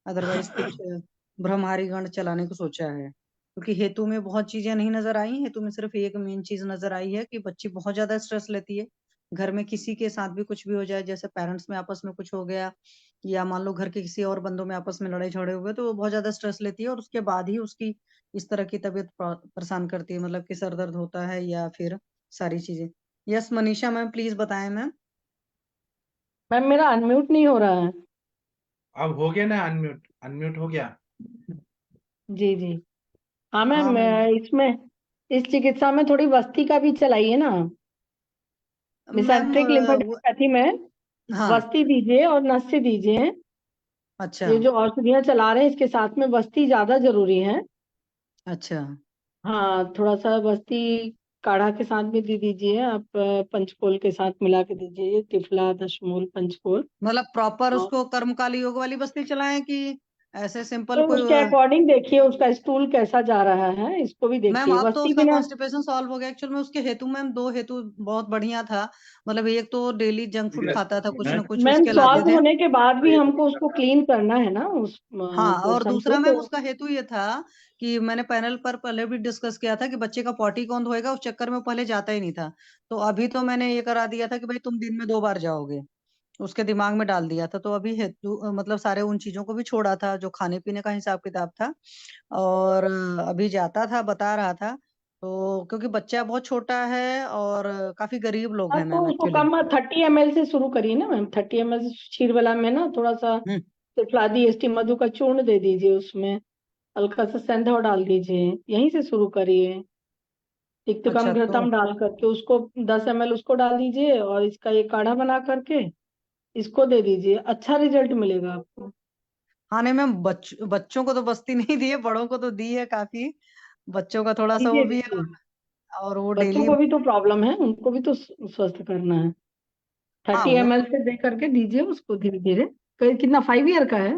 अदरवाइज कुछ ब्रह्मारी गण चलाने को सोचा है। क्योंकि हेतु में बहुत चीजें नहीं नजर आई, हेतु में सिर्फ एक मेन चीज नजर आई है कि बच्ची बहुत ज्यादा स्ट्रेस लेती है। घर में किसी के साथ भी कुछ भी हो जाए, जैसे पेरेंट्स में आपस में कुछ हो गया, या मान लो घर के किसी और बंदों में आपस में लड़ाई झगड़े हुए, तो वो बहुत ज्यादा स्ट्रेस लेती है, और उसके बाद ही उसकी इस तरह की तबीयत परेशान करती है, मतलब कि सर दर्द होता है या फिर सारी चीजें। यस मनीषा मैम, प्लीज बताएं मैम। मैम मेरा अनम्यूट नहीं हो रहा है। अब हो गया ना अनम्यूट, अनम्यूट हो गया। जी जी। हाँ हाँ मैम, मैम। इसमें इस चिकित्सा में थोड़ी वस्ती का भी चलाइए ना। मैम मिसेंट्रिक लिम्फोडेमापैथी में हाँ। वस्ती दीजिए और नस्य दीजिए। अच्छा ये जो औषधियाँ चला रहे हैं इसके साथ में वस्ती ज्यादा जरूरी है। अच्छा। हाँ, थोड़ा सा बस्ती काढ़ा के साथ भी दे दीजिए आप, पंचकोल के साथ मिला के दीजिए, त्रिफला दशमूल पंचकोल। मतलब प्रॉपर और उसको कर्मकाली योग वाली बस्ती चलाएं कि ऐसे तो सिंपल कोई उसके अकॉर्डिंग देखिए उसका स्टूल कैसा जा रहा है, इसको भी मैम देखिए अब तो बस्ती उसका बिना। कॉन्स्टिपेशन सॉल्व हो गया। एक्चुअल में उसके हेतु मैम दो हेतु बहुत बढ़िया था, मतलब एक तो डेली जंक फूड खाता था, कुछ ना कुछ मैम उसके लाते सॉल्व थे। होने के बाद भी हमको उसको क्लीन करना है ना उस हाँ, और पोर्शन को दूसरा मैम तो। उसका हेतु ये था कि मैंने पैनल पर पहले भी डिस्कस किया था कि बच्चे का पॉटी कौन धोएगा, उस चक्कर में पहले जाता ही नहीं था। तो अभी तो मैंने ये करा दिया था कि भाई तुम दिन में 2 बार जाओगे, उसके दिमाग में डाल दिया था। तो अभी हेतु मतलब सारे उन चीजों को भी छोड़ा था जो खाने पीने का हिसाब किताब था, और अभी जाता था, बता रहा था। तो क्योंकि बच्चा बहुत छोटा है और काफी गरीब लोग हाँ हैं तो मैम उसको एक्चुअली। कम 30 ml से शुरू करिए ना मैम। 30 ml क्षीरबला में ना थोड़ा सा हम्म। त्रिफलादी एस्टी मधु का चूर्ण दे दीजिए, उसमें हल्का सा सेंधा डाल दीजिए, यहीं से शुरू करिए। तिक्तकम अच्छा तो घृतम डाल करके उसको 10 ml उसको डाल दीजिए, और इसका ये काढ़ा बना करके इसको दे दीजिए, अच्छा रिजल्ट मिलेगा आपको। हाँ नहीं मैम, बच्चों को तो बस्ती नहीं दी है, बड़ों को तो दी है काफी। बच्चों का थोड़ा सा वो दीजिए भी है, दीजिए, और वो बच्चों डेली। को भी तो प्रॉब्लम है, उनको भी तो स्वस्थ करना है। हाँ 30 ml से दे करके दीजिए उसको धीरे धीरे। कितना 5 ईयर का है?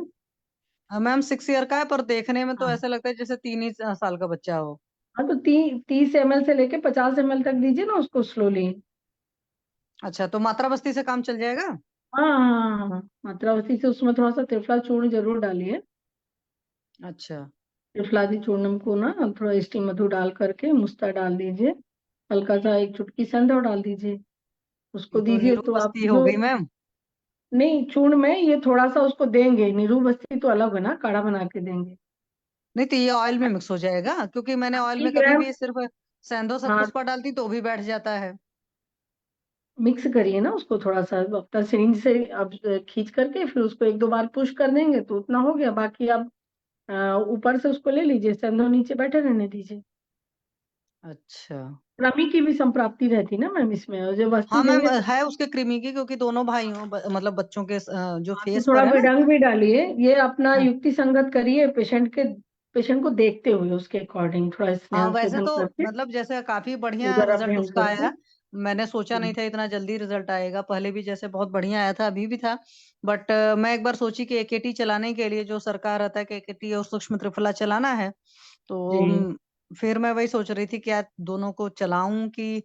मैम 6 ईयर का है, पर देखने में तो हाँ ऐसा लगता है जैसे 3 ही साल का बच्चा हो। हाँ, तो 30 ml से लेके 50 ml तक दीजिए ना उसको स्लोली। अच्छा, तो मात्रा बस्ती से काम चल जाएगा? हाँ हाँ हाँ हाँ, मात्रावती से उसमें थोड़ा सा त्रिफला चूर्ण जरूर डालिए। अच्छा, त्रिफलादी चूर्णम को ना थोड़ा स्टीम मधु डाल करके मुस्ता डाल दीजिए, हल्का सा एक चुटकी संदव डाल दीजिए, ये उसको तो दीजिए। नीरू तो आप बस्ती हो जो गई मैम। नहीं, चूर्ण में ये थोड़ा सा उसको देंगे, नीरू बस्ती तो अलग है ना, काढ़ा बना के देंगे। नहीं तो ये ऑयल में मिक्स हो जाएगा, क्योंकि मैंने ऑयल में 80 कभी ग्राम भी सिर्फ सेंधो हाँ, शतपुष्पा डालती तो भी बैठ जाता है। मिक्स करिए ना उसको थोड़ा सा अपना सिरिंज से, अब खींच करके फिर उसको 1-2 बार पुश कर देंगे तो उतना हो गया। बाकी आप ऊपर से उसको ले लीजिए, संदो नीचे बैठे रहने दीजिए। अच्छा। नमी की भी संप्राप्ति रहती ना मैम इसमें, और जब वस्ती हाँ मैम, देंगे तो है उसके कृमि की, क्योंकि दोनों भाइयों मतलब बच्चों के जो हाँ, तो फेस थोड़ा पर है ना। विडंग भी डालिए। ये अपना हाँ। युक्ति संगत करिए, पेशेंट को देखते हुए उसके अकॉर्डिंग थोड़ा हाँ स्नेहन वैसे शोधन तो करके मतलब जैसे काफी बढ़िया उदर रिजल्ट अभ्यंग उसका करके। आया। मैंने सोचा नहीं था इतना जल्दी रिजल्ट आएगा, पहले भी जैसे बहुत बढ़िया आया था, अभी भी था। बट मैं एक बार सोची कि एकेटी चलाने के लिए जो सरकार रहता है कि एकेटी और सूक्ष्म त्रिफला चलाना है, जी, तो फिर मैं वही सोच रही थी क्या दोनों को चलाऊं कि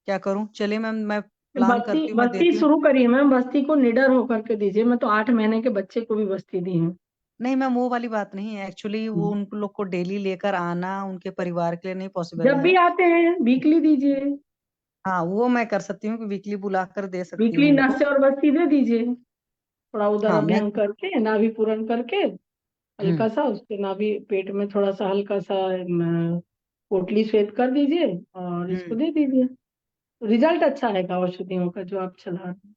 क्या करूं। चलिए मैम, मैं प्लान बस्ती करती हूँ, मैं बस्ती देती हूँ। शुरू करिए मैम, बस्ती को निडर होकर के दीजिए। मैं तो 8 महीने के बच्चे को भी बस्ती दी हूँ। नहीं मैम, वो वाली बात नहीं है, एक्चुअली वो उन लोग को डेली लेकर आना उनके परिवार के लिए नहीं पॉसिबल जब है। भी आते हैं वीकली दीजिए, हाँ वो मैं कर सकती हूँ कि वीकली बुलाकर दे सकती हूँ वीकली उनको। नस्य और बस्ती दे दीजिए, थोड़ा उदर हाँ मैं। अभ्यंग करके नाभि पूरण करके हम्म। हल्का सा उसके नाभि पेट में थोड़ा सा हल्का सा पोटली स्वेद कर दीजिए और इसको हम्म। दे दीजिए। रिजल्ट अच्छा आएगा औषधियों का जो आप चला रहे हैं।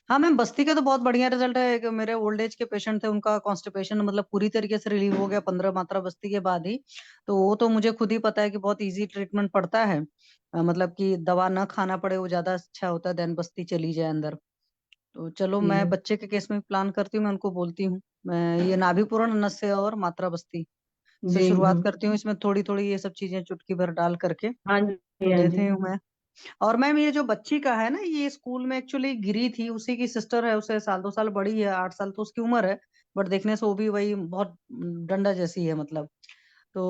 हाँ मैम, बस्ती का तो बहुत बढ़िया रिजल्ट है। एक मेरे ओल्ड एज के पेशेंट थे, उनका कॉन्स्टिपेशन मतलब पूरी तरीके से रिलीव हो गया 15 मात्रा बस्ती के बाद ही। तो वो तो मुझे खुद ही पता है कि बहुत इजी ट्रीटमेंट पड़ता है। मतलब कि दवा न खाना पड़े, वो ज्यादा अच्छा होता है, देन बस्ती चली जाए अंदर। तो चलो, मैं जी बच्चे के केस में प्लान करती हूँ, मैं उनको बोलती हूँ। मैं ये नाभिपूरण नस्य और मात्रा बस्ती से जी शुरुआत हाँ करती हूँ, इसमें थोड़ी थोड़ी ये सब चीजें चुटकी भर डाल करके हाँ जी तो हाँ जी। देती हूँ मैं। और मैम, ये जो बच्ची का है ना, ये स्कूल में एक्चुअली गिरी थी, उसी की सिस्टर है, उसे 1-2 साल बड़ी है, 8 साल तो उसकी उम्र है। बट देखने से वो भी वही बहुत डंडा जैसी है मतलब। तो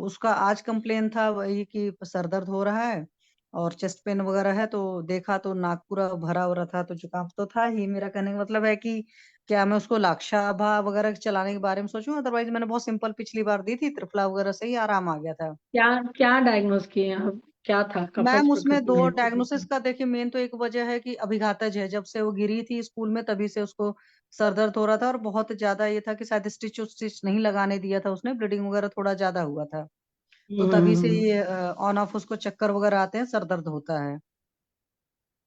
उसका आज कंप्लेन था वही कि सर दर्द हो रहा है और चेस्ट पेन वगैरह है। तो देखा तो नाक पूरा भरा हो रहा था, तो जुकाम तो था ही। मेरा कहने का मतलब है कि क्या मैं उसको लाक्षाभा वगैरह चलाने के बारे में सोचूं? अदरवाइज मैंने बहुत सिंपल पिछली बार दी थी, त्रिफला वगैरह से ही आराम आ गया था। क्या क्या डायग्नोस किए आप? क्या था, कफज मैम उसमें प्रकृति दो में डायग्नोसिस का देखिए, मेन तो एक वजह है कि अभिघातज है। जब से वो गिरी थी स्कूल में तभी से उसको सर दर्द हो रहा था, और बहुत ज्यादा ये था कि शायद स्टिच स्टिच नहीं लगाने दिया था उसने, ब्लीडिंग वगैरह थोड़ा ज्यादा हुआ था। तो तभी से हम्म। ये ऑन ऑफ उसको चक्कर वगैरह आते हैं, सर दर्द होता है। तो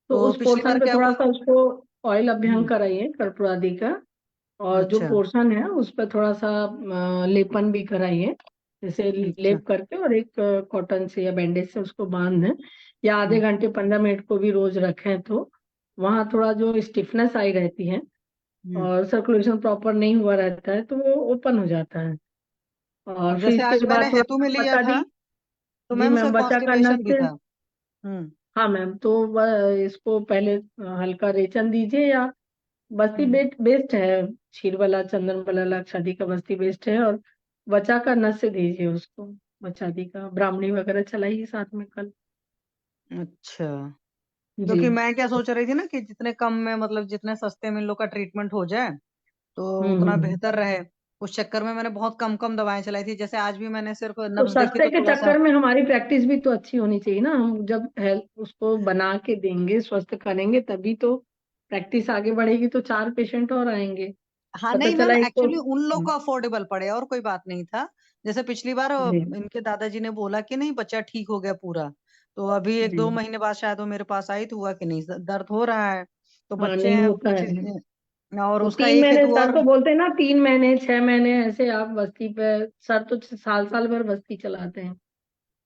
तो उस पिछली पोर्शन बार पे क्या थोड़ा हुआ? सा उसको ऑयल अभ्यंग हम्म। कराइए कर्पूरादि का, और जो अच्छा। पोर्शन है उस पर थोड़ा सा लेपन भी कराइए, जैसे अच्छा। लेप करके, और एक कॉटन से या बैंडेज से उसको बांध दें, या आधे हम्म। घंटे 15 मिनट को भी रोज रखें तो वहाँ थोड़ा जो स्टिफनेस आई रहती है हम्म। और सर्कुलेशन प्रॉपर नहीं हुआ रहता है तो वो ओपन हो जाता है। और अब फिर जैसे आज इसके मैंने बाद थोड़ा हेतु में सा लिया बता था, दी। तो जी मैम उसे मैम, बचा का नस कॉन्स्टिपेशन भी से। था। हम्म। हाँ मैम, तो इसको पहले हल्का रेचन दीजिए, या बस्ती हम्म। बेस्ट है, क्षीर वाला चंदन वाला लाक्षादी का बस्ती बेस्ट है, और बचा का नस से दीजिए उसको, बचादी का ब्राह्मणी वगैरह चलाइए साथ में कल। अच्छा। जी क्योंकि मैं क्या सोच रही थी ना कि जितने कम में मतलब जितने सस्ते में इन लोग का ट्रीटमेंट हो जाए तो उतना हम्म। बेहतर रहे। उस चक्कर में मैंने बहुत कम कम दवाएं चलाई थी। जैसे आज भी मैंने सिर्फ तो नब्ज देखी सस्ते तो के थोड़ा सा। चक्कर में हमारी प्रैक्टिस भी तो अच्छी होनी चाहिए ना, हम जब हेल्थ उसको बना के देंगे, स्वस्थ करेंगे, तभी तो प्रैक्टिस आगे बढ़ेगी, तो 4 पेशेंट और आएंगे। हाँ पता नहीं चला मैम, एक तो एक्चुअली उन लोग को अफोर्डेबल पड़े और कोई बात नहीं था। जैसे पिछली बार जी इनके दादाजी ने बोला कि नहीं बच्चा ठीक हो गया पूरा, तो अभी एक जी। दो महीने बाद शायद वो मेरे पास आई तो हुआ कि नहीं दर्द हो रहा है, तो हाँ बच्चे नहीं हैं होता कुछ है। और वो उसका तीन एक महीने हेतु सर और। तो बोलते हैं ना, 3 महीने 6 महीने ऐसे आप बस्ती पे, सर तो साल साल भर बस्ती चलाते हैं।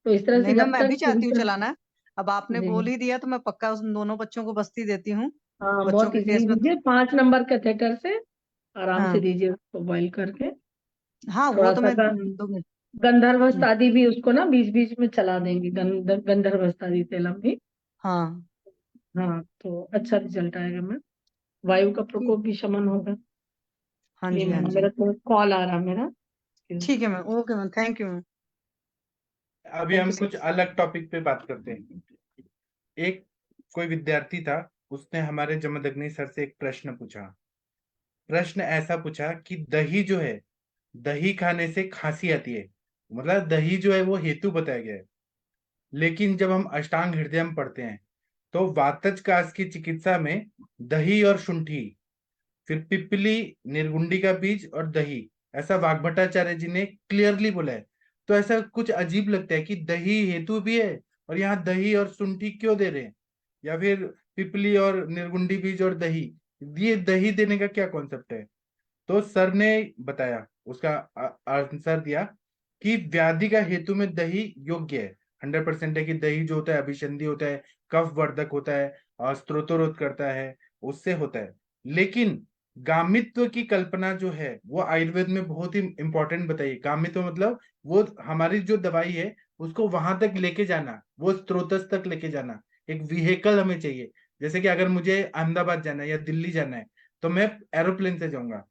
तो इस तरह से नहीं मैम जब मैं भी तक पूरी चाहती हूँ तरह। चलाना, अब आपने जी बोल ही दिया तो मैं पक्का उन दोनों बच्चों को बस्ती देती हूँ। हाँ, बच्चों बहुत के इजीली केस में तो दीजिए, 5 नंबर कैथेटर से आराम से हाँ दीजिए उसको बॉईल करके। हाँ वो थोड़ा तो सा मैं दूंगी। गंधर्वस्तादी भी उसको ना बीच बीच में चला देंगे, गंधर्वस्तादी तेलम भी। हाँ हाँ तो अच्छा रिजल्ट आएगा मैम, वायु का ठीक। प्रकोप भी शमन होगा। हाँ ये जी हाँ मैम जी। मेरा तो कॉल आ रहा मेरा। ठीक है ma'am, okay ma'am, thank you ma'am. अभी थैंक हम यू सो कुछ अलग टॉपिक पे बात करते हैं। एक कोई विद्यार्थी था, उसने हमारे जमदग्नि सर से एक प्रश्न पूछा। प्रश्न ऐसा पूछा कि दही जो है, दही खाने से खांसी आती है, मतलब दही जो है वो हेतु बताया गया है, लेकिन जब हम अष्टांग हृदयम पढ़ते हैं तो वातजकास की चिकित्सा में दही और शुंठी, फिर पिपली, निर्गुंडी का बीज और दही, ऐसा वाग्भट्टाचार्य जी ने क्लियरली बोला है। तो ऐसा कुछ अजीब लगता है कि दही हेतु भी है और यहाँ दही और शुंठी क्यों दे रहे हैं, या फिर पिपली और निर्गुंडी बीज और दही, ये दही देने का क्या कॉन्सेप्ट है। तो सर ने बताया, उसका आंसर दिया कि व्याधि का हेतु में दही योग्य है, 100% है कि दही जो होता है अभिसंधि होता है, कफ वर्धक होता है और स्त्रोतरोध करता है, उससे होता है। लेकिन गामित्व की कल्पना जो है वो आयुर्वेद में बहुत ही इंपॉर्टेंट बताइए। गामित्व मतलब वो हमारी जो दवाई है उसको वहां तक लेके जाना, वो स्त्रोतस तक लेके जाना, एक व्हीकल हमें चाहिए। जैसे कि अगर मुझे अहमदाबाद जाना है या दिल्ली जाना है तो मैं एरोप्लेन से जाऊंगा।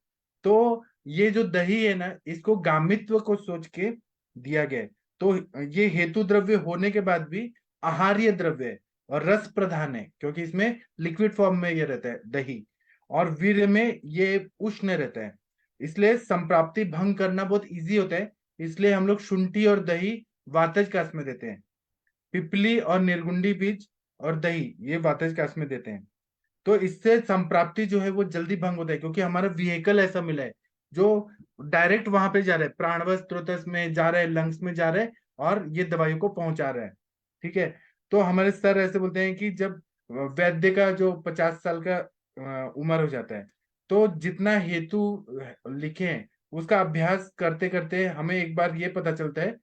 तो ये जो दही है ना, इसको गामित्व को सोच के दिया गया है। तो ये हेतु द्रव्य होने के बाद भी आहार्य द्रव्य है और रस प्रधान है, क्योंकि इसमें लिक्विड फॉर्म में ये रहता है दही, और वीर्य में ये उष्ण रहता है, इसलिए संप्राप्ति भंग करना बहुत इजी होता है। इसलिए हम लोग शुंठी और दही वातज कास में देते हैं, पिपली और निर्गुंडी बीज और दही ये वातज कास में देते हैं। तो इससे संप्राप्ति जो है वो जल्दी भंग होता है, क्योंकि हमारा व्हीकल ऐसा मिला है जो डायरेक्ट वहां पे जा रहा है, प्राणवस स्रोतस में जा रहा है, लंग्स में जा रहा है और ये दवाइयों को पहुंचा रहा है। ठीक है। तो हमारे सर ऐसे बोलते हैं कि जब वैद्य का जो 50 साल का उम्र हो जाता है, तो जितना हेतु लिखे हैं उसका अभ्यास करते करते हमें एक बार ये पता चलता है,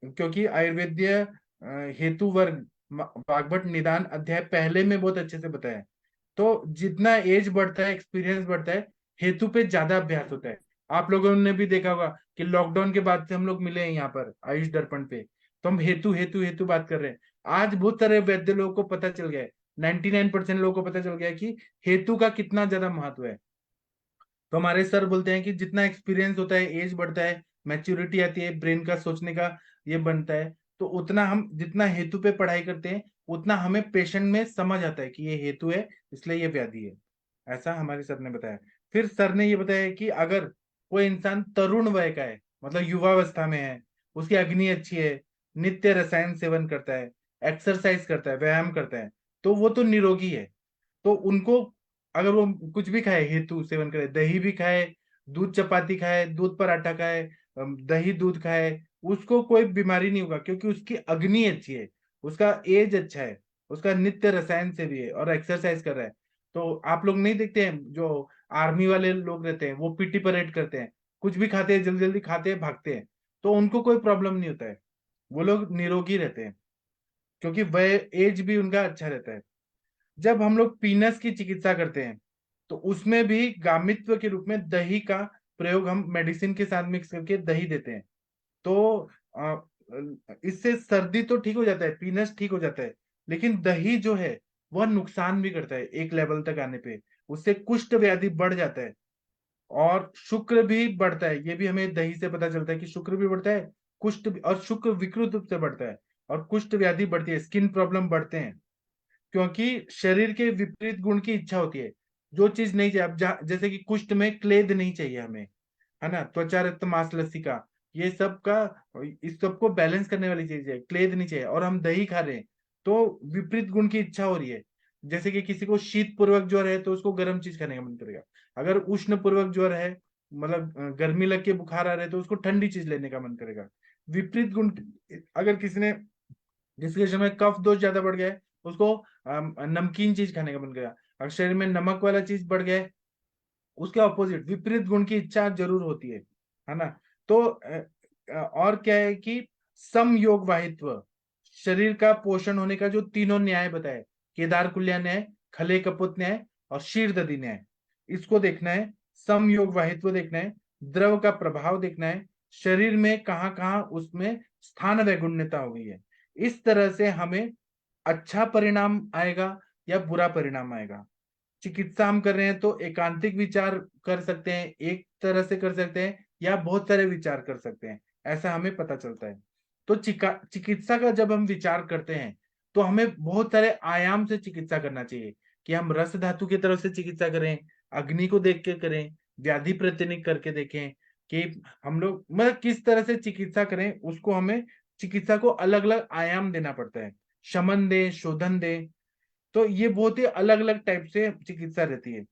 क्योंकि आयुर्वेदीय हेतु वर्ग वाग्भट निदान अध्याय पहले में बहुत अच्छे से बताया है। तो जितना एज बढ़ता है, एक्सपीरियंस बढ़ता है, हेतु पे ज्यादा अभ्यास होता है। आप लोगों ने भी देखा होगा कि लॉकडाउन के बाद से हम लोग मिले हैं यहाँ पर आयुष दर्पण पे, तो हम हेतु हेतु हेतु बात कर रहे हैं। आज बहुत सारे वैद्य लोगों को पता चल गया है, 99% लोगों को पता चल गया है कि हेतु का कितना ज्यादा महत्व है। तो हमारे सर बोलते हैं कि जितना एक्सपीरियंस होता है, एज बढ़ता है, मैच्योरिटी आती है, ब्रेन का सोचने का ये बनता है, तो उतना हम जितना हेतु पे पढ़ाई करते हैं उतना हमें पेशेंट में समझ आता है कि ये हेतु है इसलिए ये व्याधि है। ऐसा हमारे सर ने बताया। फिर सर ने ये बताया कि अगर कोई इंसान तरुण वय का है, मतलब युवावस्था में है, उसकी अग्नि अच्छी है, नित्य रसायन सेवन करता है, एक्सरसाइज करता है, व्यायाम करता है, तो वो तो निरोगी है। तो उनको अगर वो कुछ भी खाए, हेतु सेवन करे, दही भी खाए, दूध चपाती खाए, दूध पराठा खाए, दही दूध खाए, उसको कोई बीमारी नहीं होगा, क्योंकि उसकी अग्नि अच्छी है, उसका एज अच्छा है, उसका नित्य रसायन से भी है और एक्सरसाइज कर रहा है। तो आप लोग नहीं देखते हैं जो आर्मी वाले लोग रहते हैं, वो पीटी परेड करते हैं, कुछ भी खाते हैं, जल्दी जल्दी खाते हैं, भागते हैं, तो उनको कोई प्रॉब्लम नहीं होता है, वो लोग निरोगी रहते हैं, क्योंकि वह एज भी उनका अच्छा रहता है। जब हम लोग पीनस की चिकित्सा करते हैं तो उसमें भी गामित्व के रूप में दही का प्रयोग हम मेडिसिन के साथ मिक्स करके दही देते हैं। तो अ, इससे सर्दी तो ठीक हो जाता है, पीनस ठीक हो जाता है, लेकिन दही जो है वह नुकसान भी करता है एक लेवल तक आने पे, उससे कुष्ठ व्याधि बढ़ जाता है और शुक्र भी बढ़ता है। ये भी हमें दही से पता चलता है कि शुक्र भी बढ़ता है, और शुक्र विकृत रूप से बढ़ता है और कुष्ठ व्याधि बढ़ती है, स्किन प्रॉब्लम बढ़ते हैं, क्योंकि शरीर के विपरीत गुण की इच्छा होती है। जो चीज नहीं चाहिए, अब जैसे कि कुष्ठ में क्लेद नहीं चाहिए हमें, है ना, त्वचा रक्त मांस लसिका, ये सब का, इस सबको बैलेंस करने वाली चीज है, क्लेद नहीं चाहिए, और हम दही खा रहे हैं तो विपरीत गुण की इच्छा हो रही है। जैसे कि किसी को शीत पूर्वक ज्वर है तो उसको गर्म चीज खाने का मन करेगा, अगर उष्ण पूर्वक ज्वर है मतलब गर्मी लग के बुखार आ रहा है तो उसको ठंडी चीज लेने का मन करेगा। विपरीत गुण, अगर किसी ने, जिसके शरीर में कफ दोष ज्यादा बढ़ गया है, उसको नमकीन चीज खाने का मन करेगा। अगर शरीर में नमक वाला चीज बढ़ गया है, उसके ऑपोजिट विपरीत गुण की इच्छा जरूर होती है ना। तो और क्या है कि समयोग वाहित्व, शरीर का पोषण होने का जो तीनों न्याय बताए, केदार कुल्या न्याय, खले कपुत न्याय और शीरदधि न्याय, इसको देखना है। समयोग वाहित्व देखना है, द्रव का प्रभाव देखना है, शरीर में कहाँ कहाँ उसमें स्थान वैगुण्यता हो गई है। इस तरह से हमें अच्छा परिणाम आएगा या बुरा परिणाम आएगा। चिकित्सा हम कर रहे हैं तो एकांतिक विचार कर सकते हैं, एक तरह से कर सकते हैं, या बहुत सारे विचार कर सकते हैं, ऐसा हमें पता चलता है। तो चिकित्सा का जब हम विचार करते हैं तो हमें बहुत सारे आयाम से चिकित्सा करना चाहिए, कि हम रस धातु की तरफ से चिकित्सा करें, अग्नि को देख के करें, व्याधि प्रतिनिक करके देखें, कि हम लोग मतलब किस तरह से चिकित्सा करें, उसको हमें चिकित्सा को अलग अलग आयाम देना पड़ता है। शमन दे, शोधन दे, तो ये बहुत ही अलग अलग टाइप से चिकित्सा रहती है,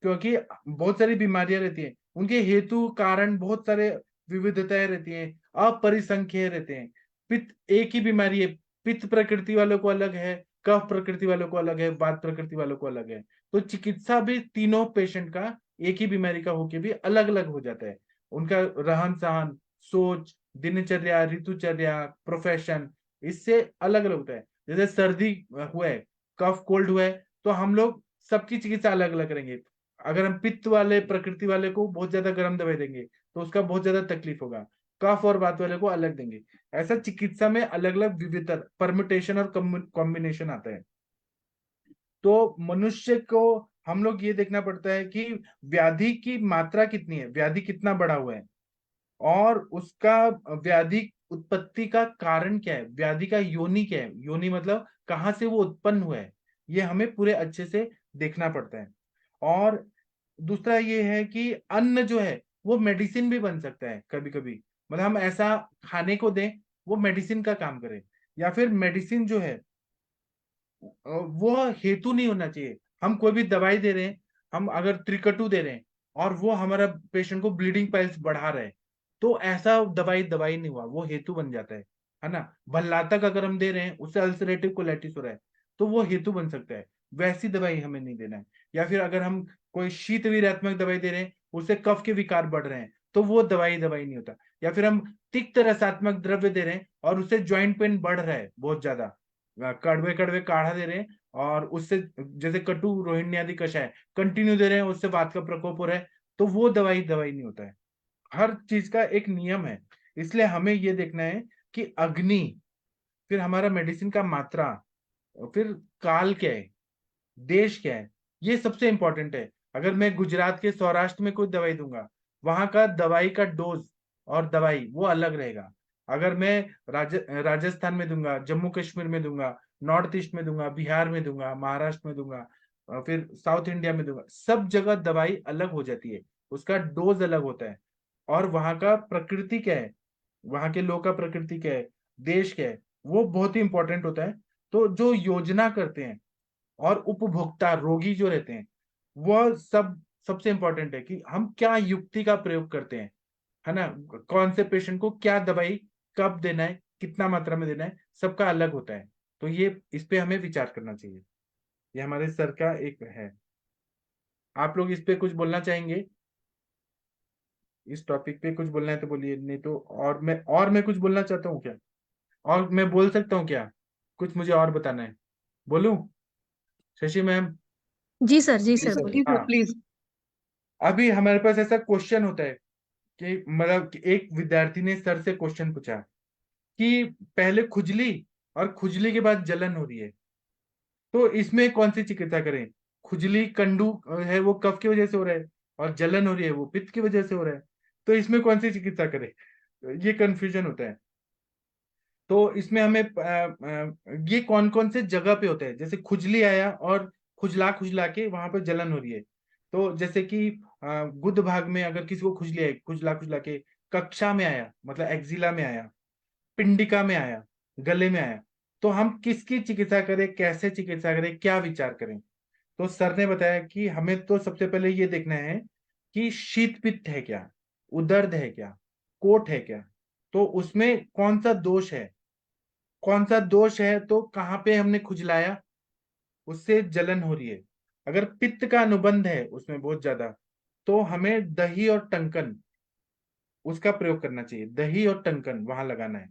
क्योंकि बहुत सारी बीमारियां रहती हैं, उनके हेतु कारण बहुत सारे विविधताएं रहती हैं, अपरिसंख्य रहते हैं। पित्त एक ही बीमारी है, पित्त प्रकृति वालों को अलग है, कफ प्रकृति वालों को अलग है, वात प्रकृति वालों को अलग है। तो चिकित्सा भी तीनों पेशेंट का एक ही बीमारी का होके भी अलग अलग हो जाता है। उनका रहन सहन, सोच, दिनचर्या, ऋतुचर्या, प्रोफेशन, इससे अलग अलग होता है। जैसे सर्दी हुआ है, कफ कोल्ड हुआ है, तो हम लोग सबकी चिकित्सा अलग अलग करेंगे। अगर हम पित्त वाले प्रकृति वाले को बहुत ज्यादा गर्म दवाई देंगे तो उसका बहुत ज्यादा तकलीफ होगा, कफ और वात वाले को अलग देंगे। ऐसा चिकित्सा में अलग अलग विविधता, परम्यूटेशन और कॉम्बिनेशन आता है। तो मनुष्य को हम लोग ये देखना पड़ता है कि व्याधि की मात्रा कितनी है, व्याधि कितना बड़ा हुआ है, और उसका व्याधि उत्पत्ति का कारण क्या है, व्याधि का योनि क्या है, योनि मतलब कहाँ से वो उत्पन्न हुआ है, ये हमें पूरे अच्छे से देखना पड़ता है। और दूसरा ये है कि अन्न जो है वो मेडिसिन भी बन सकता है कभी कभी, मतलब हम ऐसा खाने को दें वो मेडिसिन का काम करे, या फिर मेडिसिन जो है वो हेतु नहीं होना चाहिए। हम कोई भी दवाई दे रहे हैं, हम अगर त्रिकटु दे रहे हैं और वो हमारा पेशेंट को ब्लीडिंग पाइल्स बढ़ा रहा है, तो ऐसा दवाई दवाई नहीं हुआ, वो हेतु बन जाता है ना। भल्लातक अगर हम दे रहे हैं, उससे अल्सरेटिव कोलाइटिस हो रहा है, तो वो हेतु बन सकता है, वैसी दवाई हमें नहीं देना है। या फिर अगर हम कोई शीत वीर्यात्मक दवाई दे रहे हैं, उससे कफ के विकार बढ़ रहे हैं, तो वो दवाई दवाई नहीं होता। या फिर हम तिक्त रसात्मक द्रव्य दे रहे हैं और उससे ज्वाइंट पेन बढ़ रहा है बहुत ज्यादा, कड़वे कड़वे काढ़ा दे रहे हैं और उससे, जैसे कटु रोहिणी आदि कषाय कंटिन्यू दे रहे हैं, उससे वात का प्रकोप हो रहा है, तो वो दवाई दवाई नहीं होता है। हर चीज का एक नियम है। इसलिए हमें ये देखना है कि अग्नि, फिर हमारा मेडिसिन का मात्रा, फिर काल क्या है, देश क्या है, ये सबसे इंपॉर्टेंट है। अगर मैं गुजरात के सौराष्ट्र में कोई दवाई दूंगा, वहां का दवाई का डोज और दवाई वो अलग रहेगा। अगर मैं राजस्थान में दूंगा, जम्मू कश्मीर में दूंगा, नॉर्थ ईस्ट में दूंगा, बिहार में दूंगा, महाराष्ट्र में दूंगा, फिर साउथ इंडिया में दूंगा, सब जगह दवाई अलग हो जाती है, उसका डोज अलग होता है। और वहां का प्रकृति क्या है, वहां के लोग का प्रकृति क्या है, देश क्या है, वो बहुत ही इंपॉर्टेंट होता है। तो जो योजना करते हैं और उपभोक्ता रोगी जो रहते हैं, वह सब सबसे इंपॉर्टेंट है कि हम क्या युक्ति का प्रयोग करते हैं, है ना। कौन से पेशेंट को क्या दवाई कब देना है, कितना मात्रा में देना है, सबका अलग होता है। तो ये इस पे हमें विचार करना चाहिए, ये हमारे सर का एक है। आप लोग इस पे कुछ बोलना चाहेंगे, इस टॉपिक पे कुछ बोलना है तो बोलिए, नहीं तो और मैं कुछ बोलना चाहता हूँ क्या, और मैं बोल सकता हूँ क्या, कुछ मुझे और बताना है, बोलूं शशि मैम? जी सर, जी जी सर, सर, बोलिए। जी सर, हाँ, प्लीज। अभी हमारे पास ऐसा क्वेश्चन होता है कि मतलब कि एक विद्यार्थी ने सर से क्वेश्चन पूछा कि पहले खुजली और खुजली के बाद जलन हो रही है, तो इसमें कौन सी चिकित्सा करें? खुजली कंडू है वो कफ की वजह से हो रहा है, और जलन हो रही है वो पित्त की वजह से हो रहा है, तो इसमें कौन सी चिकित्सा करें? ये कंफ्यूजन होता है। तो इसमें हमें ये कौन कौन से जगह पे होता है, जैसे खुजली आया और खुजला खुजला के वहां पे जलन हो रही है, तो जैसे कि गुद भाग में अगर किसी को खुजली आई, खुजला खुजला के कक्षा में आया, मतलब एक्जिला में आया, पिंडिका में आया, गले में आया, तो हम किसकी चिकित्सा करें, कैसे चिकित्सा करें, क्या विचार करें? तो सर ने बताया कि हमें तो सबसे पहले ये देखना है कि शीत पित्त है क्या, उदर्द है क्या, कोट है क्या, तो उसमें कौन सा दोष है, कौन सा दोष है, तो कहाँ पे हमने खुजलाया, उससे जलन हो रही है। अगर पित्त का अनुबंध है उसमें बहुत ज्यादा, तो हमें दही और टंकन उसका प्रयोग करना चाहिए। दही और टंकन वहां लगाना है,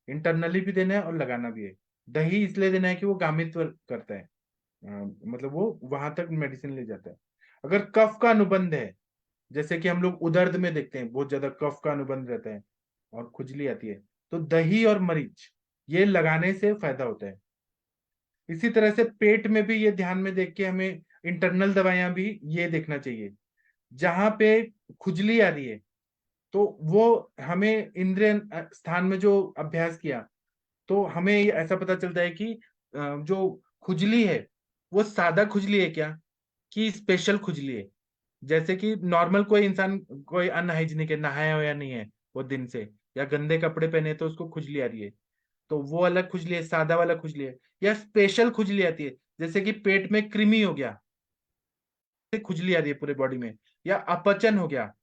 इंटरनली भी देना है और लगाना भी है। दही इसलिए देना है कि वो गामित्व करता है, मतलब वो वहां तक मेडिसिन ले जाता है। अगर कफ का अनुबंध है, जैसे कि हम लोग उदर्द में देखते हैं बहुत ज्यादा कफ का अनुबंध रहता है और खुजली आती है, तो दही और मरीच ये लगाने से फायदा होता है। इसी तरह से पेट में भी ये ध्यान में देख के हमें इंटरनल दवाइयां भी ये देखना चाहिए। जहां पे खुजली आ रही है, तो वो हमें इंद्रिय स्थान में जो अभ्यास किया, तो हमें ये ऐसा पता चलता है कि जो खुजली है वो सादा खुजली है क्या, कि स्पेशल खुजली है। जैसे कि नॉर्मल कोई इंसान, कोई अनहाइजीनिक है, नहाया हो या नहीं है वो दिन से, या गंदे कपड़े पहने तो उसको खुजली आ रही है, तो वो अलग खुजली है, सादा वाला खुजली है। या स्पेशल खुजली आती है, जैसे कि पेट में कृमि हो गया, खुजली आ रही है पूरे बॉडी में, या अपचन हो गया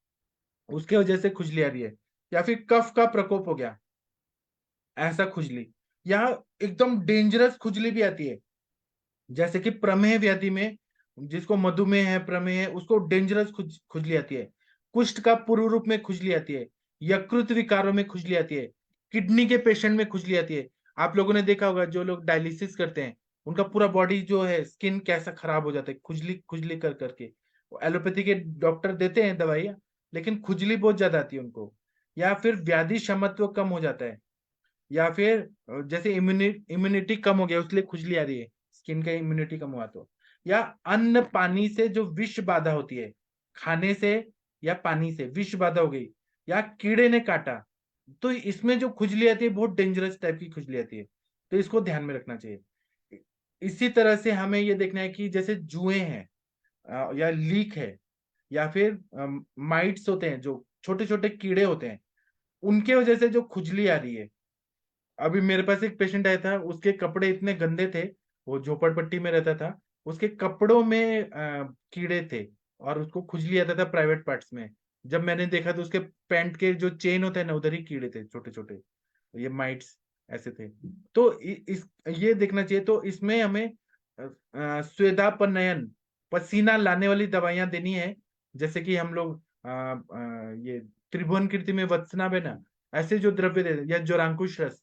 उसके वजह से खुजली आ रही है, या फिर कफ का प्रकोप हो गया, ऐसा खुजली। या एकदम डेंजरस खुजली भी आती है, जैसे कि प्रमेह व्याधि में, जिसको मधुमेह है, प्रमेह है, उसको डेंजरस खुजली आती है। कुष्ठ का पूर्व रूप में खुजली आती है, यकृत विकारों में खुजली आती है, किडनी के पेशेंट में खुजली आती है। आप लोगों ने देखा होगा जो लोग डायलिसिस करते हैं, उनका पूरा बॉडी जो है, स्किन कैसा खराब हो जाता है, खुजली खुजली कर करके। एलोपैथी के डॉक्टर देते हैं दवाइयां, लेकिन खुजली बहुत ज्यादा आती है उनको। या फिर व्याधि क्षमत्व कम हो जाता है, या फिर जैसे इम्यूनिटी कम हो गया इसलिए खुजली आ रही है, स्किन का इम्यूनिटी कम हुआ तो। या अन्न पानी से जो विष बाधा होती है, खाने से या पानी से विष बाधा हो गई, या कीड़े ने काटा, तो इसमें जो खुजली आती है बहुत डेंजरस टाइप की खुजली आती है, तो इसको ध्यान में रखना चाहिए। इसी तरह से हमें ये देखना है कि जैसे जुएं हैं, या लीक है, या फिर माइट्स होते हैं, जो छोटे छोटे कीड़े होते हैं, उनके वजह से जो खुजली आ रही है। अभी मेरे पास एक पेशेंट आया था, उसके कपड़े इतने गंदे थे, वो झोपड़पट्टी में रहता था, उसके कपड़ों में कीड़े थे और उसको खुजली आता था प्राइवेट पार्ट्स में। जब मैंने देखा तो उसके पैंट के जो चेन होते हैं ना, उधर ही कीड़े थे छोटे छोटे, ये माइट्स ऐसे थे। तो ये देखना चाहिए। तो इसमें हमें स्वेदापनयन, पसीना लाने वाली दवाइयां देनी है, जैसे कि हम लोग ये त्रिभुवन कीर्ति में वत्सनाभ है ना, ऐसे जो द्रव्य दे, या ज्वरांकुश रस,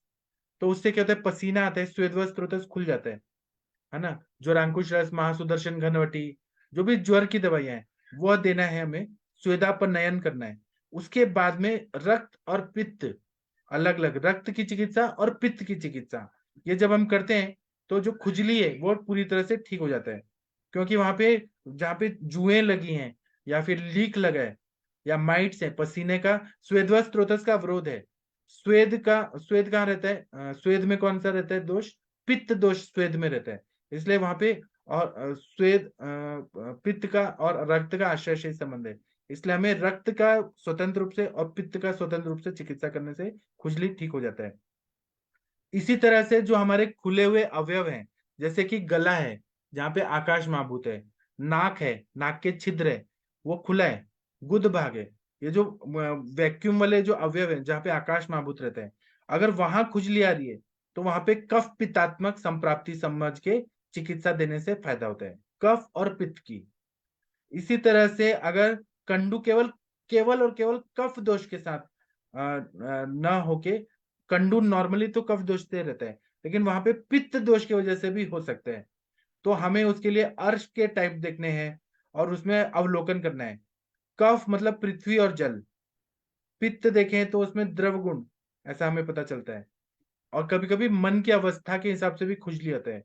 तो उससे क्या होता है, पसीना आता है, स्वेद स्रोतस खुल जाता है ना। ज्वरांकुश रस, महासुदर्शन घनवटी, जो भी ज्वर की दवाइयां हैं वो देना है हमें, स्वेदापनयन करना है। उसके बाद में रक्त और पित्त, अलग अलग रक्त की चिकित्सा और पित्त की चिकित्सा, ये जब हम करते हैं तो जो खुजली है वो पूरी तरह से ठीक हो जाता है। क्योंकि वहां पे जहाँ पे जुएं लगी हैं, या फिर लीक लगा है, या माइट्स है, पसीने का स्वेद स्रोतस का अवरोध है। स्वेद कहाँ रहता है, स्वेद में कौन सा रहता है दोष, पित्त दोष स्वेद में रहता है, इसलिए वहां पे। और स्वेद पित्त का और रक्त का आश्रय संबंध है, इसलिए हमें रक्त का स्वतंत्र रूप से और पित्त का स्वतंत्र रूप से चिकित्सा करने से खुजली ठीक हो जाता है। इसी तरह से जो हमारे खुले हुए अवयव हैं, जैसे कि गला है जहाँ पे आकाश महाभूत है, नाक है, नाक के छिद्र है वो खुला है, गुद भाग है, ये जो वैक्यूम वाले जो अवयव है जहाँ पे आकाश महाभूत रहता है, अगर वहां खुजली आ रही है तो वहां पे कफ पित्तात्मक संप्राप्ति समझ के चिकित्सा देने से फायदा होता है, कफ और पित्त की। इसी तरह से अगर कंडू केवल केवल और केवल कफ दोष के साथ न होके, कंडू नॉर्मली तो कफ दोष से रहता है, लेकिन वहां पे पित्त दोष की वजह से भी हो सकता है, तो हमें उसके लिए अर्श के टाइप देखने हैं और उसमें अवलोकन करना है। कफ मतलब पृथ्वी और जल, पित्त देखें तो उसमें द्रव गुण, ऐसा हमें पता चलता है। और कभी कभी मन की अवस्था के हिसाब से भी खुजली आता है,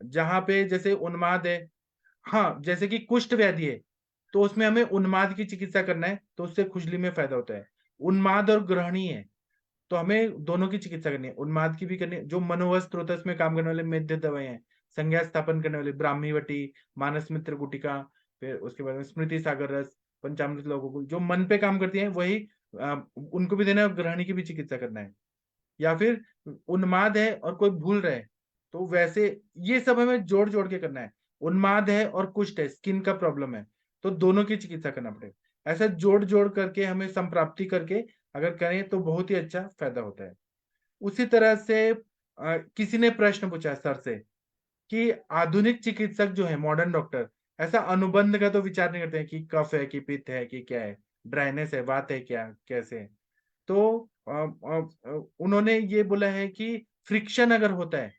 जहां पे जैसे उन्माद है, हाँ जैसे कि कुष्ठ व्याधि है, तो उसमें हमें उन्माद की चिकित्सा करना है, तो उससे खुजली में फायदा होता है। उन्माद और ग्रहणी है, तो हमें दोनों की चिकित्सा करनी है, उन्माद की भी करनी है। जो मनोवश स्रोतस में काम करने वाले मेद्य दवाएं हैं, संज्ञा स्थापन करने वाले ब्राह्मी वटी, मानस मित्र गुटिका, फिर उसके बाद में स्मृति सागर रस, पंचामृत लोगों को जो मन पे काम करती है वही उनको भी देना है, और ग्रहणी की भी चिकित्सा करना है। या फिर उन्माद है और कोई भूल रहा है, तो वैसे ये सब हमें जोड़ जोड़ के करना है। उन्माद है और कुष्ठ है, स्किन का प्रॉब्लम है, तो दोनों की चिकित्सा करना पड़ेगा। ऐसा जोड़ जोड़ करके हमें संप्राप्ति करके अगर करें तो बहुत ही अच्छा फायदा होता है। उसी तरह से किसी ने प्रश्न पूछा सर से कि आधुनिक चिकित्सक जो है, मॉडर्न डॉक्टर, ऐसा अनुबंध का तो विचार नहीं करते हैं कि कफ है कि पित्त है कि क्या है, ड्राइनेस है, वात है, क्या कैसे है। तो उन्होंने ये बोला है कि फ्रिक्शन अगर होता है,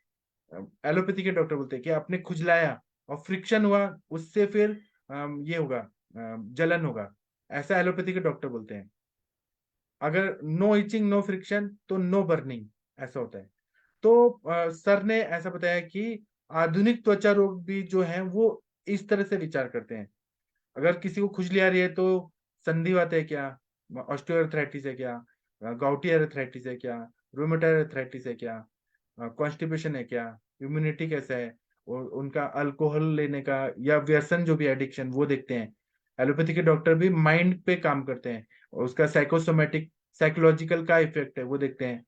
एलोपैथी के डॉक्टर बोलते हैं कि आपने खुजलाया और फ्रिक्शन हुआ, उससे फिर ये होगा, जलन होगा, ऐसा एलोपैथी के डॉक्टर बोलते हैं। अगर नो इचिंग नो फ्रिक्शन तो नो बर्निंग, ऐसा होता है। तो सर ने ऐसा बताया कि आधुनिक त्वचा रोग भी जो है वो इस तरह से विचार करते हैं। अगर किसी को खुजली आ रही है तो संधिवात है क्या, ऑस्टियोआर्थराइटिस है क्या, गाउटी आर्थराइटिस है क्या, रूमेटॉइड आर्थराइटिस है क्या, कॉन्स्टिपेशन है क्या, इम्यूनिटी कैसा है, और उनका अल्कोहल लेने का या व्यसन जो भी एडिक्शन वो देखते हैं। एलोपैथी के डॉक्टर भी माइंड पे काम करते हैं और उसका साइकोसोमेटिक साइकोलॉजिकल का इफेक्ट है वो देखते हैं।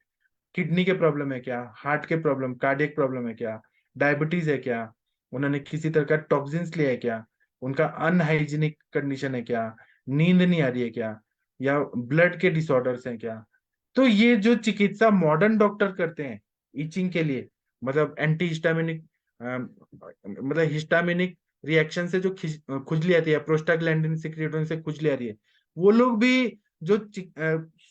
किडनी के प्रॉब्लम है क्या, हार्ट के प्रॉब्लम, कार्डियक प्रॉब्लम है क्या, डायबिटीज है क्या, उन्होंने किसी तरह का टॉक्सिन्स लिया है क्या, उनका अनहाइजीनिक कंडीशन है क्या, नींद नहीं आ रही है क्या, या ब्लड के डिसऑर्डर्स हैं क्या। तो ये जो चिकित्सा मॉडर्न डॉक्टर करते हैं इचिंग के लिए, मतलब एंटी हिस्टामिनिक, मतलब हिस्टामिनिक रिएक्शन से जो खुजली आती है, प्रोस्टाग्लैंडिन सिक्रेटोन से खुजली आ रही है, वो लोग भी जो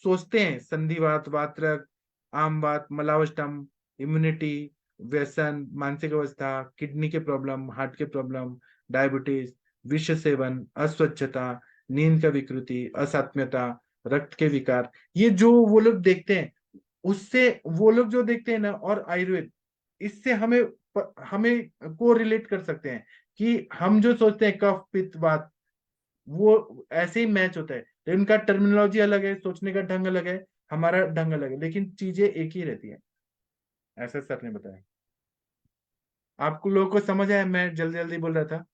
सोचते हैं संधिवात, वातरक, आमवात, मलावष्टम, इम्यूनिटी, व्यसन, मानसिक अवस्था, किडनी के प्रॉब्लम, हार्ट के प्रॉब्लम, डायबिटीज, विष सेवन, अस्वच्छता, नींद का विकृति, असात्म्यता, रक्त के विकार, ये जो वो लोग देखते हैं, उससे वो लोग जो देखते हैं ना, और आयुर्वेद, इससे हमें को रिलेट कर सकते हैं कि हम जो सोचते हैं कफ पित्त वात, वो ऐसे ही मैच होता है। लेकिन उनका टर्मिनोलॉजी अलग है, सोचने का ढंग अलग है, हमारा ढंग अलग है, लेकिन चीजें एक ही रहती है। ऐसा सर ने बताया। आपको लोगों को समझ आया? मैं जल्दी जल्दी बोल रहा था,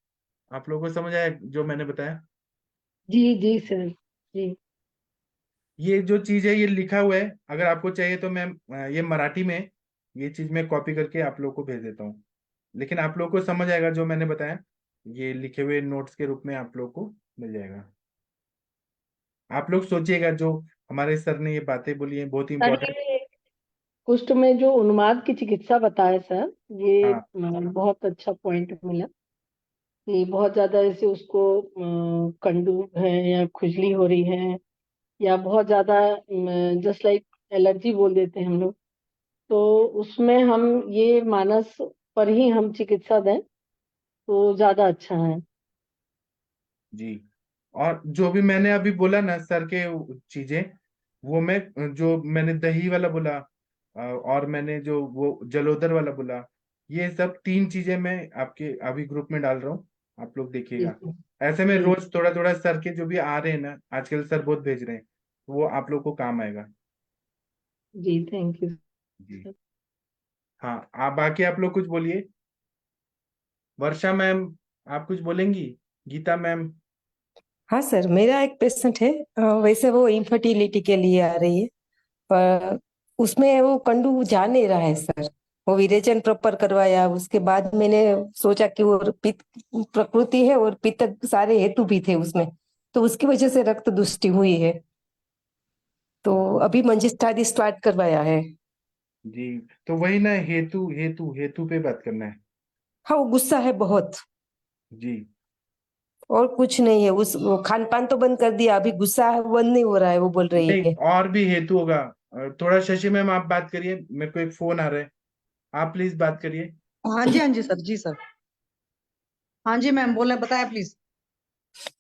आप लोगों को समझ आया जो मैंने बताया? जी जी सर जी। ये जो चीज है ये लिखा हुआ है, अगर आपको चाहिए तो मैं ये मराठी में ये चीज मैं कॉपी करके आप लोग को भेज देता हूँ। लेकिन आप लोग को समझ आएगा जो मैंने बताया, ये लिखे हुए नोट्स के रूप में आप लोग को मिल जाएगा। आप लोग सोचिएगा जो हमारे सर ने ये बातें बोली है बहुत ही सर इंपॉर्टेंट। ये कुष्ठ में जो उन्माद की चिकित्सा बताए सर, ये हाँ बहुत अच्छा पॉइंट मिला कि बहुत ज्यादा ऐसे उसको कंडू है या खुजली हो रही है या बहुत ज्यादा जस्ट लाइक एलर्जी बोल देते हैं हम लोग, तो उसमें हम ये मानस पर ही हम चिकित्सा दें तो ज्यादा अच्छा है। जी। और जो भी मैंने अभी बोला ना सर के चीजें, वो मैं जो मैंने दही वाला बोला, और मैंने जो वो जलोदर वाला बोला, ये सब तीन चीजें मैं आपके अभी ग्रुप में डाल रहा हूँ, आप लोग जी देखिएगा। ऐसे में जी रोज थोड़ा थोड़ा सर के जो भी आ रहे हैं ना, आजकल सर बहुत भेज रहे हैं, वो आप लोग को काम आएगा। जी थैंक यू जी। सर। हाँ, आप बाकी आप लोग कुछ बोलिए। वर्षा मैम, आप कुछ बोलेंगी? गीता मैम? हाँ सर, मेरा एक पेशेंट है, वैसे वो इनफर्टिलिटी के लिए आ रही है, पर उसमें वो कंडू जा नहीं रहा है सर। वो विरेचन प्रॉपर करवाया, उसके बाद मैंने सोचा कि वो पित्त प्रकृति है और पित्त सारे हेतु भी थे उसमें, तो उसकी वजह से रक्त दुष्टि हुई है। तो अभी मंजिष्ठादि स्टार्ट करवाया है। जी। तो वही ना, हेतु हेतु हेतु पे बात करना है। हाँ, वो गुस्सा है बहुत, जी। और कुछ नहीं है। उस वो खान पान तो बंद कर दिया, अभी गुस्सा है बंद नहीं हो रहा है, वो बोल रही नहीं, है। और भी हेतु होगा। थोड़ा शशि मैम आप बात करिए, मेरे को एक फोन आ रहा है, आप प्लीज बात करिए। हाँ जी सर, जी सर। हाँ जी मैम, बोले, बताया प्लीज।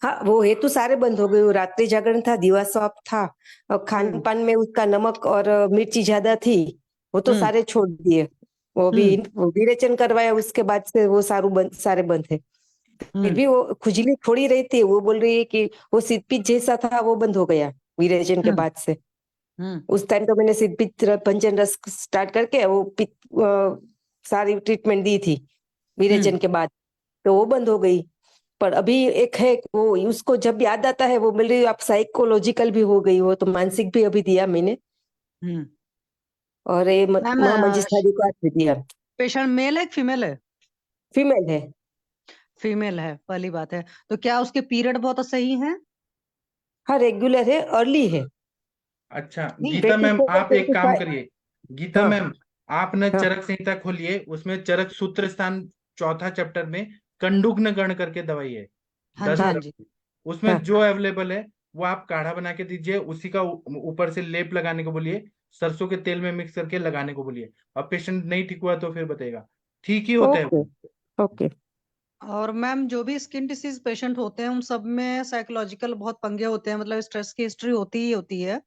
हाँ, वो हेतु सारे बंद हो गए। वो रात्रि जागरण था, दीवा सौंप था, और खान पान में उसका नमक और मिर्ची ज्यादा थी, वो तो सारे छोड़ दिए। वो भी वो विरेचन करवाया, उसके बाद से वो सारे बंद है। फिर भी वो खुजली थोड़ी रहती है। वो बोल रही है कि वो सिरपीट जैसा था, वो बंद हो गया विरेचन के बाद से। उस टाइम तो मैंने सिरपीट पंचन रस स्टार्ट करके वो सारी ट्रीटमेंट दी थी विरेचन के बाद, तो वो बंद हो गई। पर अभी एक है, वो उसको जब याद आता है वो मिल रही, आप साइकोलॉजिकल भी हो गई हो, तो मानसिक भी अभी दिया मैंने, और ये मैम, मंजिष्ठादि का भी दिया। पेशेंट मेल है फीमेल है? फीमेल है। फीमेल है, पहली बात है। तो क्या उसके पीरियड बहुत सही हैं? हाँ रेगुलर है, अर्ली है। अच्छा नहीं गीता मैम, 24 आप एक काम 25। करिए। गीता हाँ मैम, आप न हाँ चरक संहिता खोलिए, उसमें चरक सूत्र स्थान चौथा चैप्टर में कंडुग्न गण करके दवाई है, हाँ जी, 10 हाँ हाँ जी। द्रव्य। उसमें हाँ। जो अवेलेबल है वो आप काढ़ा बना के दीजिए, उसी का ऊपर से लेप लगाने को बोलिए, सरसों के तेल में मिक्स करके लगाने को बोलिए। और पेशेंट नहीं ठीक हुआ तो फिर बताएगा, ठीक ही होता है ओके वो। ओके। और मैम जो भी स्किन डिसीज पेशेंट होते हैं उन सब में साइकोलॉजिकल बहुत पंगे होते हैं, मतलब स्ट्रेस की हिस्ट्री होती ही होती है।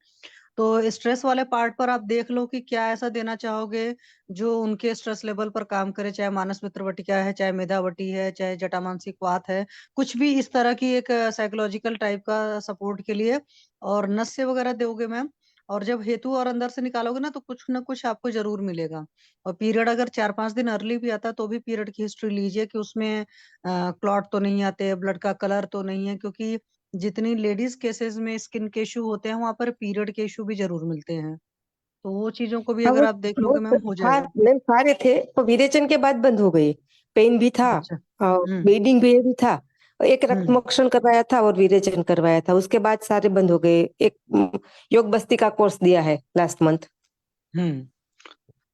तो स्ट्रेस वाले पार्ट पर आप देख लो कि क्या ऐसा देना चाहोगे जो उनके स्ट्रेस लेवल पर काम करे, चाहे मानस मित्र बटिका है, चाहे मेधावटी है, चाहे जटामानसिक वात है, कुछ भी इस तरह की एक साइकोलॉजिकल टाइप का सपोर्ट के लिए। और नस्य वगैरह दोगे मैम। और जब हेतु और अंदर से निकालोगे ना तो कुछ ना कुछ आपको जरूर मिलेगा। और पीरियड अगर 4-5 दिन अर्ली भी आता है तो भी पीरियड की हिस्ट्री लीजिए कि उसमें क्लॉट तो नहीं आते, ब्लड का कलर तो नहीं है, क्योंकि जितनी लेडीज केसेस में स्किन के इशू होते हैं वहां पर पीरियड के इशू भी जरूर मिलते हैं। तो वो चीजों को भी हाँ अगर आप देख वो लोगे मैम हो था जाएगा। मैम, सारे थे तो विरेचन के बाद बंद हो गए। पेन भी था अच्छा। और हम्म। ब्लीडिंग भी था। एक रक्त हम्म। मोक्षण करवाया था और विरेचन करवाया था, उसके बाद सारे बंद हो गए। एक योग बस्ती का कोर्स दिया है लास्ट मंथ। हम्म।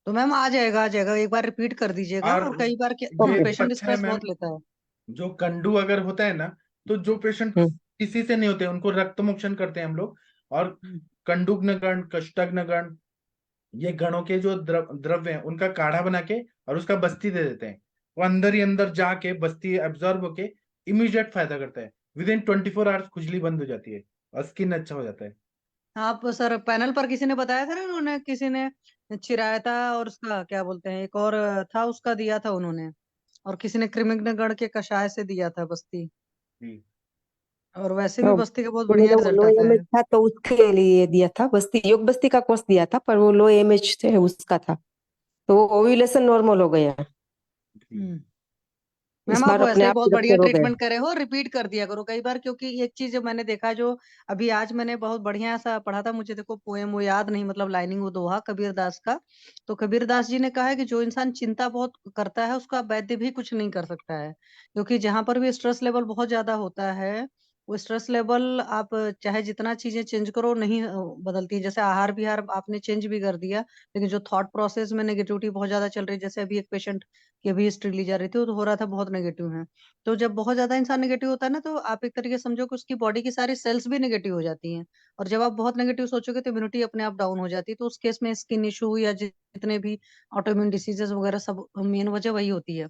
तो मैम आ जाएगा, आ जाएगा, एक बार रिपीट कर दीजिएगा। और और कई बार ये ओके। पेशेंट अच्छा है स्ट्रेस मैम, बहुत लेता है। जो कंडू अगर होता है ना, तो जो पेशेंट हम्म किसी से नहीं होते उनको रक्त मोक्षण करते हैं हम लोग। और हम्म। कंडुग्न गण, कष्टग्न गण, ये गणों के जो द्रव्य हैं उनका काढ़ा बना के और उसका बस्ती दे देते हैं। वो अंदर ही अंदर जाके बस्ती एब्जॉर्ब होके इमीडिएट फायदा करता है। विद इन 24 आवर्स खुजली बंद हो जाती है और स्किन अच्छा हो जाता है। आप सर पैनल पर किसी ने बताया था ना, उन्होंने किसी ने चिराया था और उसका क्या बोलते हैं, एक और था उसका दिया था उन्होंने। और किसी ने कृमिघ्नगण के कषाय से दिया था बस्ती। जी। और वैसे भी हाँ, बस्ती का बहुत वो बढ़िया लो रिजल्ट लो आता एमएच है। था तो उसके लिए दिया था, बस्ती योग बस्ती का कोर्स दिया था, पर वो लो एमएच थे उसका था, तो वो ओव्यूलेशन नॉर्मल हो गया। जी। हम्म। मैम इस आप बार अपने वैसे ही आप बहुत ही बढ़िया रप्चर हो गया। ट्रीटमेंट करे हो, रिपीट कर दिया करो कई बार, क्योंकि एक चीज जो मैंने देखा, जो अभी आज मैंने बहुत बढ़िया सा पढ़ा था, मुझे देखो पोएम वो याद नहीं, मतलब लाइनिंग वो दोहा कबीर दास का। तो कबीर दास जी ने कहा है कि जो इंसान चिंता बहुत करता है उसका वैद्य भी कुछ नहीं कर सकता है। क्योंकि जहां पर भी स्ट्रेस लेवल बहुत ज्यादा होता है, वो स्ट्रेस लेवल आप चाहे जितना चीजें चेंज करो नहीं बदलती है। जैसे आहार विहार आपने चेंज भी कर दिया, लेकिन जो थॉट प्रोसेस में नेगेटिविटी बहुत ज्यादा चल रही है, जैसे अभी एक पेशेंट की अभी हिस्ट्री ली जा रही थी, वो तो हो रहा था बहुत नेगेटिव है। तो जब बहुत ज्यादा इंसान नेगेटिव होता है ना, तो आप एक तरीके से समझो कि उसकी बॉडी की सारी सेल्स भी नेगेटिव हो जाती हैं। और जब आप बहुत नेगेटिव सोचोगे तो इम्यूनिटी अपने आप डाउन हो जाती है। तो उस केस में स्किन इशू या जितने भी ऑटोइम्यून डिसीजेस वगैरह सब मेन वजह वही होती है।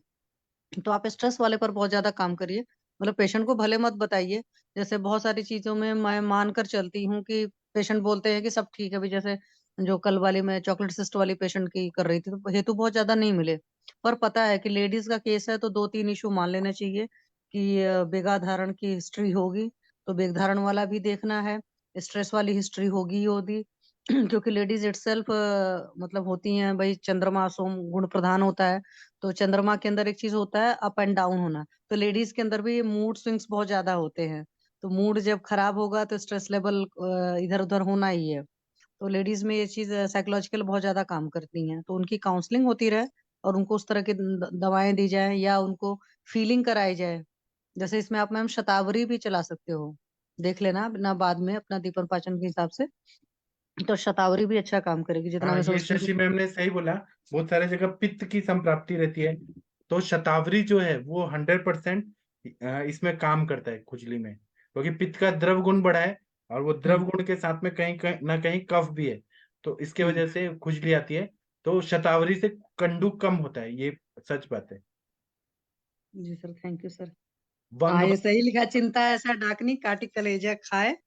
तो आप स्ट्रेस वाले पर बहुत ज्यादा काम करिए। मतलब पेशेंट को भले मत बताइए। जैसे बहुत सारी चीजों में मैं मान कर चलती हूँ कि पेशेंट बोलते हैं कि सब ठीक है। अभी जैसे जो कल वाली मैं चॉकलेट सिस्ट वाली पेशेंट की कर रही थी, तो हेतु बहुत ज्यादा नहीं मिले। पर पता है कि लेडीज का केस है तो 2-3 इशू मान लेना चाहिए कि बेगा धारण की हिस्ट्री होगी, तो बेग धारण वाला भी देखना है। स्ट्रेस वाली हिस्ट्री होगी ही होगी। क्योंकि लेडीज इटसेल्फ मतलब होती हैं भाई, चंद्रमा सोम गुण प्रधान होता है। तो चंद्रमा के अंदर एक चीज होता है अप एंड डाउन होना, तो लेडीज के अंदर भी मूड स्विंग्स बहुत ज्यादा होते हैं। तो मूड जब खराब होगा तो स्ट्रेस लेवल इधर उधर होना ही है। तो लेडीज में ये चीज साइकोलॉजिकल बहुत ज्यादा काम करती हैं, तो उनकी काउंसलिंग होती रहे और उनको उस तरह की दवाएं दी जाए या उनको फीलिंग कराई जाए। जैसे इसमें आप मैम शतावरी भी चला सकते हो, देख लेना ना बाद में अपना दीपन पाचन के हिसाब से। तो शतावरी भी अच्छा काम करेगी जितना हाँ, मैं ये समझती हूँ। शशि मैम ने सही बोला। बहुत सारे जगह पित्त की संप्राप्ति रहती है, तो शतावरी जो है वो 100% इसमें काम करता है खुजली में, क्योंकि पित्त का द्रव गुण बढ़ा है और वो द्रव हम्म। गुण के साथ में कहीं कहीं ना कहीं कफ भी है, तो इसके हम्म। वजह से खुजली आती है। तो शतावरी से कंडू कम होता है, ये सच बात है। जी सर, थैंक यू सर। वंग हाँ ये सही लिखा, चिंता ऐसा डाकनी काटी कलेजा खाए।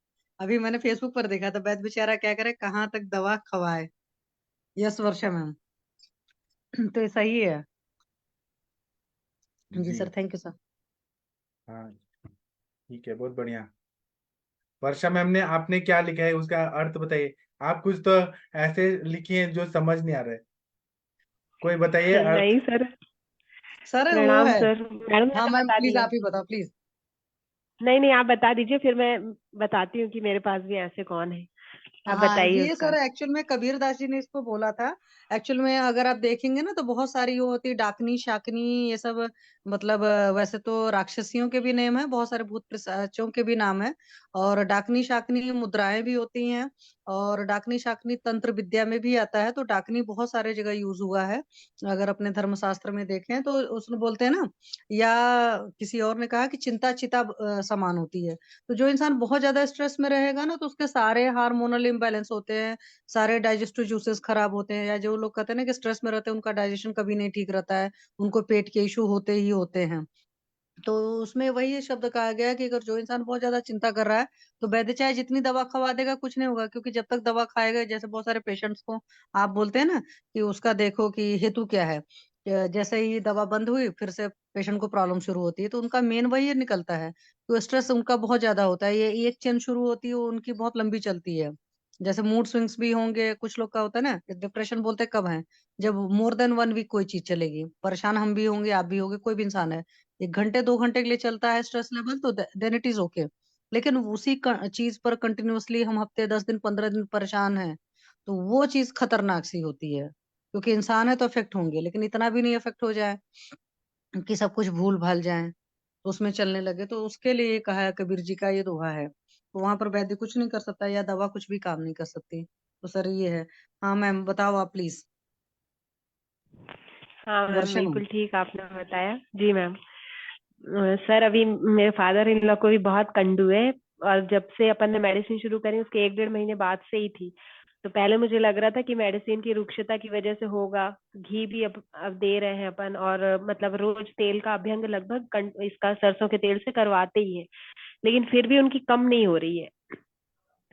अभी मैंने फेसबुक पर देखा था, वैद्य बेचारा क्या करे, कहाँ तक दवा खवाए। Yes Varsha ma'am. तो ये सही है। जी जी। Sir, thank you sir. हाँ, ठीक है, बहुत बढ़िया। वर्षा मैम ने आपने क्या लिखा है उसका अर्थ बताइए। आप कुछ तो ऐसे लिखी है जो समझ नहीं आ रहा है, कोई बताइए अर्थ। नहीं सर। सर वो प्रणाम है। सर, मैडम ने हाँ तो मैम बता प्लीज दिया। आप ही बताओ प्लीज। नहीं नहीं, आप बता दीजिए, फिर मैं बताती हूँ कि मेरे पास भी ऐसे कौन है। आप हाँ, बताइए ये उसका। सर एक्चुअल में कबीर दास जी ने इसको बोला था। एक्चुअल में अगर आप देखेंगे ना तो बहुत सारी वो होती है, डाकनी शाकनी ये सब। मतलब वैसे तो राक्षसियों के भी नेम है, बहुत सारे भूत पिशाचों के भी नाम है। और डाकनी शाकनी मुद्राएं भी होती हैं। और डाकनी शाकनी तंत्र विद्या में भी आता है, तो डाकनी बहुत सारे जगह यूज हुआ है। अगर अपने धर्मशास्त्र में देखें तो उसमें बोलते हैं ना, या किसी और ने कहा कि चिंता चिता समान होती है। तो जो इंसान बहुत ज्यादा स्ट्रेस में रहेगा ना, तो उसके सारे हार्मोनल इम्बैलेंस होते हैं, सारे डाइजेस्टिव जूसेस खराब होते हैं। या जो लोग कहते हैं ना कि स्ट्रेस में रहते हैं उनका डाइजेशन कभी नहीं ठीक रहता है, उनको पेट के इशू होते ही होते हैं। तो उसमें वही शब्द कहा गया है कि अगर जो इंसान बहुत ज्यादा चिंता कर रहा है, तो वैद्य चाहे जितनी दवा खवा देगा कुछ नहीं होगा, क्योंकि जब तक दवा खाएगा, जैसे बहुत सारे पेशेंट्स को आप बोलते हैं ना कि उसका देखो कि हेतु क्या है। जैसे ही दवा बंद हुई फिर से पेशेंट को प्रॉब्लम शुरू होती है, तो उनका मेन वही निकलता है। तो स्ट्रेस उनका बहुत ज्यादा होता है, ये एक चेन शुरू होती है वो उनकी बहुत लंबी चलती है। जैसे मूड स्विंग्स भी होंगे, कुछ लोग का होता है ना, डिप्रेशन बोलते हैं कब है, जब मोर देन 1 वीक कोई चीज चलेगी। परेशान हम भी होंगे, आप भी होंगे, कोई भी इंसान है। 1 घंटे 2 घंटे के लिए चलता है स्ट्रेस लेवल, तो देन इट इज ओके। लेकिन उसी चीज पर कंटिन्यूअसली हम हफ्ते 10 दिन 15 दिन परेशान हैं, तो वो चीज खतरनाक सी होती है। क्योंकि इंसान है तो अफेक्ट होंगे, लेकिन इतना भी नहीं अफेक्ट हो जाए कि सब कुछ भूल भाल जाए, तो उसमें चलने लगे। तो उसके लिए कहा है, कबीर जी का ये दोहा है। तो वहां पर वैद्य कुछ नहीं कर सकता, या दवा कुछ भी काम नहीं कर सकती। तो सर ये है। हाँ मैम, बताओ आप प्लीज। हाँ मैम, वर्षा मैम। बिल्कुल ठीक आपने बताया जी मैम। सर अभी मेरे फादर इन लॉ को भी बहुत कंडू है, और जब से अपन ने मेडिसिन शुरू करी उसके 1 डेढ़ महीने बाद से ही थी। तो पहले मुझे लग रहा था कि मेडिसिन की रुक्षता की वजह से होगा। घी भी अब दे रहे हैं अपन, और मतलब रोज तेल का अभ्यंग लगभग इसका सरसों के तेल से करवाते ही है, लेकिन फिर भी उनकी कम नहीं हो रही है।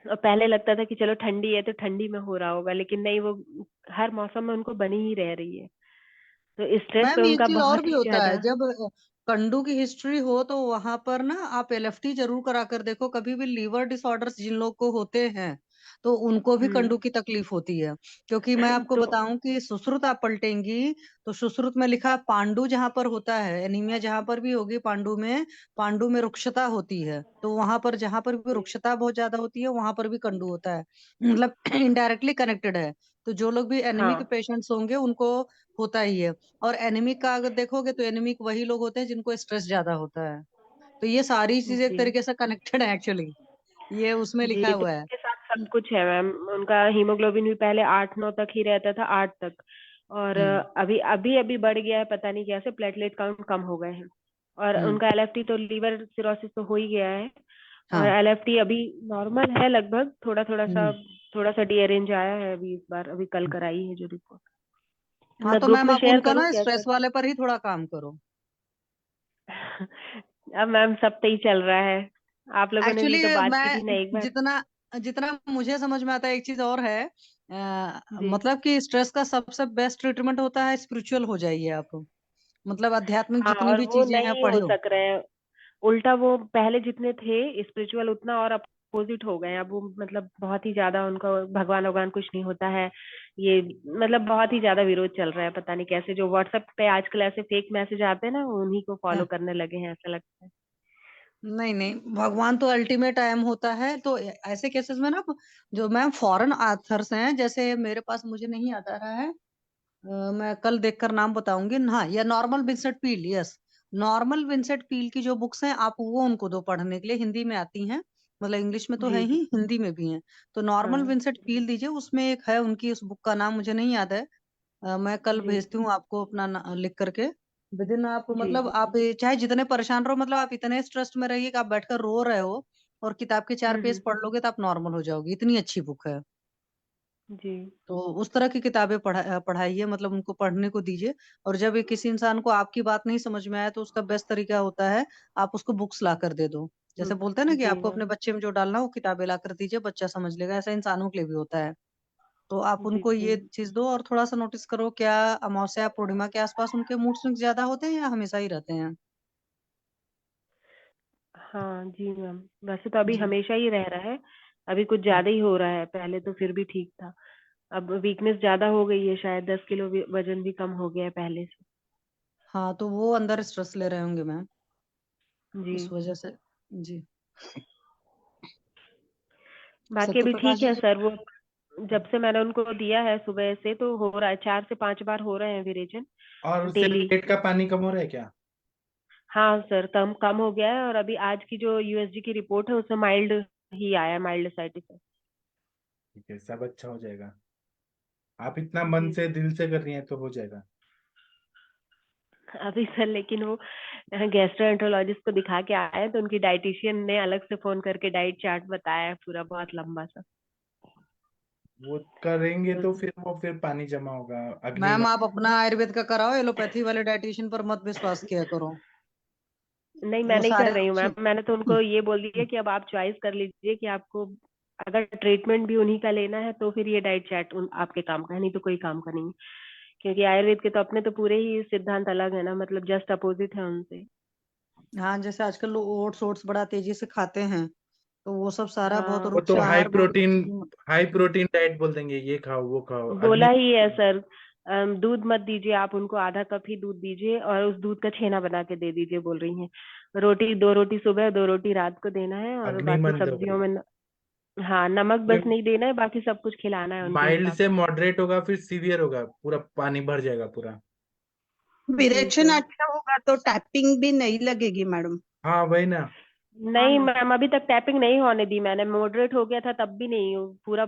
और पहले लगता था कि चलो ठंडी है तो ठंडी में हो रहा होगा, लेकिन नहीं, वो हर मौसम में उनको बनी ही रह रही है। तो स्ट्रेस मैम तो एक उनका चीज और बहुत भी ही होता है, ज्यादा। जब कंडू की हिस्ट्री हो तो वहां पर ना आप एलएफटी जरूर करा कर देखो। कभी भी लीवर डिसऑर्डर्स जिन लोग को होते हैं, तो उनको भी कंडू हम्म। की तकलीफ होती है। क्योंकि मैं आपको तो बताऊं कि सुश्रुत आप पलटेंगी, तो सुश्रुत में लिखा है पांडु जहां पर होता है, एनीमिया जहां पर भी होगी पांडु में रुक्षता होती है। तो वहां पर जहां पर भी रुक्षता बहुत ज्यादा होती है, वहां पर भी कंडू होता है। मतलब इनडायरेक्टली कनेक्टेड है। तो जो लोग भी एनीमिक हाँ पेशेंट्स होंगे उनको होता ही है। और एनीमिक का अगर देखोगे तो एनीमिक वही लोग होते हैं जिनको स्ट्रेस ज्यादा होता है। तो ये सारी चीजें एक जी। तरीके से कनेक्टेड है एक्चुअली। ये उसमें लिखा जी, तो हुआ है। उनके साथ सब कुछ है मैम। उनका हीमोग्लोबिन भी पहले 8-9 तक ही रहता था, 8 तक। और हम्म। अभी अभी अभी बढ़ गया है, पता नहीं कैसे, प्लेटलेट काउंट कम हो गए हैं। और हम्म। उनका एलएफटी तो लीवर सिरोसिस तो हो ही गया है। और हाँ। एलएफटी अभी नॉर्मल है लगभग, हम्म। थोड़ा सा डीअरेंज आया है अभी इस बार, अभी कल कराई है जो रिपोर्ट। हाँ मैं तो ग्रुप मैम में आप शेयर उनका करूँ ना क्या स्ट्रेस सर? वाले पर ही थोड़ा काम करो। अब मैम सब तो ही चल रहा है। आप लोगों ने एक्चुअली भी तो बात की थी ना एक मैं बार। जितना जितना मुझे समझ में आता है, एक चीज और है। जी। मतलब कि स्ट्रेस का सबसे बेस्ट ट्रीटमेंट होता है स्पिरिचुअल हो जाइए आप। मतलब आध्यात्मिक हाँ, जितनी और भी वो चीजें हैं नहीं हो पढ़ो। सक रहे हैं। उल्टा वो पहले जितने थे स्पिरिचुअल, उतना और अपोजिट हो गए हैं अब वो। मतलब बहुत ही ज्यादा उनका भगवान भगवान कुछ नहीं होता है। ये मतलब बहुत ही ज्यादा विरोध चल रहा है, पता नहीं कैसे। जो व्हाट्सएप पे आजकल ऐसे फेक मैसेज आते हैं ना, वो उन्हीं को फॉलो करने लगे हैं, ऐसा लगता है। नहीं नहीं, भगवान तो अल्टीमेट आयम होता है। तो ऐसे केसेस में ना, जो मैम फॉरेन आथर्स हैं, जैसे मेरे पास मुझे नहीं याद आ रहा है, मैं कल देखकर नाम बताऊंगी। हाँ, या normal Vincent Peale, yes. Normal Vincent Peale की जो बुक्स हैं आप वो उनको दो पढ़ने के लिए, हिंदी में आती हैं। मतलब इंग्लिश में तो है जी ही, जी। हिंदी में भी है। तो नॉर्मल हाँ विंसेंट पील दीजिए, उसमें एक है उनकी, उस बुक का नाम मुझे नहीं याद है। मैं कल जी भेजती हूँ आपको अपना लिख करके। विदिन आप जी मतलब जी। आप चाहे जितने परेशान रहो, मतलब आप इतने स्ट्रेस में रहिए कि आप बैठकर रो रहे हो, और किताब के 4 पेज हम्म। पढ़ लोगे तो आप नॉर्मल हो जाओगे। इतनी अच्छी बुक है। जी तो उस तरह की किताबें पढ़ाइए, मतलब उनको पढ़ने को दीजिए। और जब ये किसी इंसान को आपकी बात नहीं समझ में आए, तो उसका बेस्ट तरीका होता है आप उसको बुक्स ला कर दे दो। जैसे बोलते हैं ना कि जी आपको अपने मैम। बच्चे में जो डालना है, वो किताबें ला कर दीजिए, बच्चा समझ लेगा। ऐसा इंसानों के लिए भी होता है। तो आप जी उनको जी। ये चीज दो, और थोड़ा सा नोटिस करो, क्या अमावस्या पूर्णिमा के आसपास उनके मूड स्विंग्स ज्यादा होते हैं या हमेशा ही रहते हैं? हाँ जी मैम, वैसे तो अभी जी। हमेशा ही रह रहा है। अभी कुछ ज्यादा ही हो रहा है, पहले तो फिर भी ठीक था। अब वीकनेस ज्यादा हो गई है, शायद 10 किलो वजन भी कम हो गया है पहले से। हाँ तो वो अंदर स्ट्रेस ले रहे होंगे मैम, जी। इस वजह से। जी। बाकी अभी सत्यप्रकाश ठीक है जी सर, वो जब से मैंने उनको दिया है सुबह से तो हो रहा है, 4 से 5 बार हो रहे हैं विरेचन और उससे डेली। पेट का पानी कम हो रहा है क्या? हाँ सर, कम कम हो गया है, और अभी आज की जो यूएसजी की रिपोर्ट है उसमें माइल्ड ही आया है, माइल्ड साइटिस है। ठीक है, सब अच्छा हो जाएगा। आप इतना मन जी से दिल से कर रही हैं तो हो जाएगा। अभी सर, लेकिन वो गैस्ट्रोएंटरोलॉजिस्ट को दिखा के आए हैं, तो उनकी डाइटिशियन ने अलग से फोन करके डाइट चार्ट बताया है पूरा, बहुत लंबा सा। वो करेंगे तो तो फिर वो फिर पानी जमा होगा अग्नि मैम, में। आप अपना आयुर्वेद का कराओ, एलोपैथी वाले डाइटिशियन पर मत विश्वास किया करो। नहीं, मैं वो नहीं कर सारे रही हूँ मैम, मैंने तो उनको ये बोल दिया हम्म, कि अब आप चॉइस कर लीजिए कि आपको अगर ट्रीटमेंट भी उन्हीं का लेना है तो फिर ये डाइट चार्ट आपके काम का है, नहीं तो कोई काम का नहीं है। क्योंकि आयुर्वेद के तो अपने तो पूरे ही सिद्धांत अलग है ना, मतलब जस्ट अपोजिट है उनसे। हाँ, जैसे आजकल लोग ओट्स ओट्स बड़ा तेजी से खाते हैं, तो वो सब सारा बहुत हाँ, वो रूप तो से आहार बहुत हाई प्रोटीन डाइट बोल देंगे, ये खाओ वो खाओ बोला अग्नि। ही है सर। दूध मत दीजिए आप उनको, आधा कप ही दूध दीजिए और उस दूध का छेना बना के दे दीजिए बोल रही हैं। रोटी, 2 रोटी सुबह 2 रोटी रात को देना है, और अग्नि बाकी मंद हो सब्जियों गई। में हाँ, नमक बस नहीं देना है, बाकी सब कुछ खिलाना है उनके माइल्ड हिसाब से से। मॉडरेट होगा फिर सीवियर होगा, पूरा पानी भर जाएगा पूरा। जी विरेचन सर। अच्छा होगा तो टैपिंग भी नहीं लगेगी मैडम। हाँ वही ना। हाँ नहीं मैम, अभी तक टैपिंग नहीं होने दी मैंने, मॉडरेट हो गया था तब भी नहीं, वो पूरा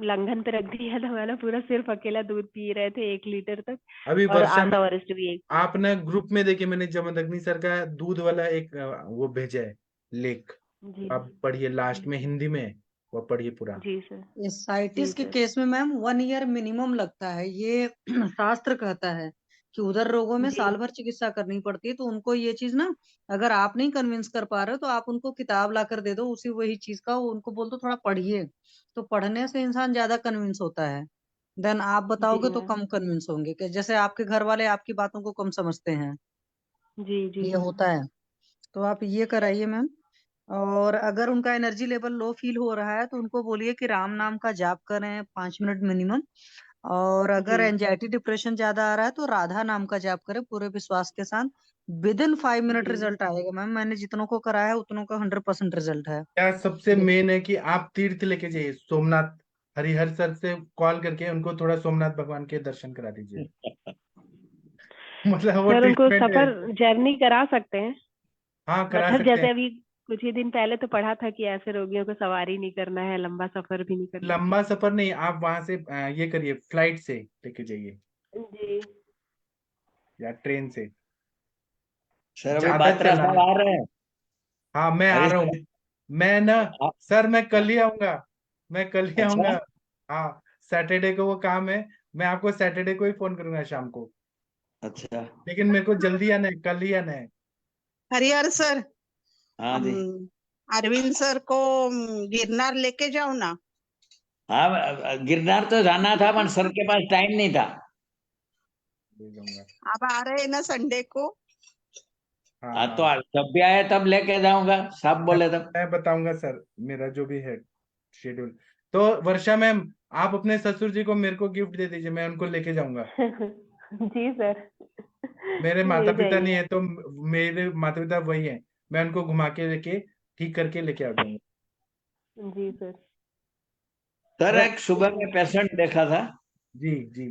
लंघन पे रख दिया था मैंने पूरा, सिर्फ अकेला दूध पी रहे थे 1 लीटर तक, अभी और वर्षा में आशा वरिष्ठ भी एक। आप ना ग्रुप में देखिए, मैंने जमदग्नि सर का दूध वाला एक वो भेजा है लेख। जी आप पढ़िए, लास्ट जी में हिंदी में है, वो पढ़िए पूरा। जी सर। जी एसाइटिस के सर। केस में मैम 1 ईयर मिनिमम लगता है, ये शास्त्र कहता है कि उधर रोगों में जी साल भर चिकित्सा करनी पड़ती है। तो उनको ये चीज ना, अगर आप नहीं कन्विंस कर पा रहे हो तो आप उनको किताब ला कर दे दो उसी वही चीज का, वो उनको बोल दो थोड़ा पढ़िए। तो पढ़ने से इंसान ज्यादा कन्विंस होता है। देन आप जी बताओगे तो मैम। कम कन्विंस होंगे, कि जैसे आपके घर वाले आपकी बातों को कम समझते हैं, जी जी ये होता है। तो आप ये कराइए मैम। और अगर उनका एनर्जी लेवल लो फील हो रहा है तो उनको बोलिए कि राम नाम का जाप करें 5 मिनट मिनिमम। और अगर जी एंजाइटी डिप्रेशन ज्यादा आ रहा है तो राधा नाम का जाप करें पूरे विश्वास के साथ। विद इन 5 मिनट जी। रिजल्ट आएगा मैम, मैंने जितनों को कराया है उतनों का 100% रिजल्ट है। क्या सबसे ये मेन है कि आप तीर्थ लेके जाइए, सोमनाथ। हरिहर सर से कॉल करके उनको थोड़ा सोमनाथ भगवान के दर्शन करा दीजिए। मतलब वो सर, उनको ट्रीटमेंट है। सफर जर्नी करा सकते हैं, हाँ करा मतलब सकते हैं। जैसे अभी कुछ ही दिन पहले तो पढ़ा था कि ऐसे रोगियों को सवारी नहीं करना है, लंबा सफर भी नहीं करना लंबा सफर नहीं, आप वहां से ये करिए, फ्लाइट से लेके जाइए है। जी। या ट्रेन से। सर अभी ज्यादा 12 चलाना साल है। आ रहे हैं। हाँ मैं आ अरे रहा हूँ। सर मैं ना, आप। सर मैं कल ही आऊंगा। मैं कल ही अच्छा। आऊंगा। हाँ, सैटरडे को वो काम है। मैं आपको सैटरडे को ही फोन करूंगा शाम को। अच्छा। लेकिन मेरे को जल्दी आना है, कल ही आना है। हरिहर सर, हाँ जी। अरविंद सर को गिरनार लेके जाओ ना। हाँ गिरनार तो जाना था पर सर के पास टाइम नहीं था। ले जाऊंगा। आप आ रहे हैं ना संडे को? हाँ हाँ तो हाँ। जब भी आए तब लेके जाऊंगा, साहब मैं बोले तब। मैं बताऊंगा सर, मेरा जो भी है शेड्यूल। तो वर्षा मैम, आप अपने ससुर जी को मेरे को गिफ्ट दे दीजिए, मैं उनको लेके जाऊंगा। जी सर। मेरे माता ले पिता नहीं जाइए। है तो मेरे माता पिता वही है। मैं उनको घुमा के लेके ठीक करके लेके आ जाऊंगा। जी सर। सर रख। एक सुबह में पेशेंट देखा था, जी जी।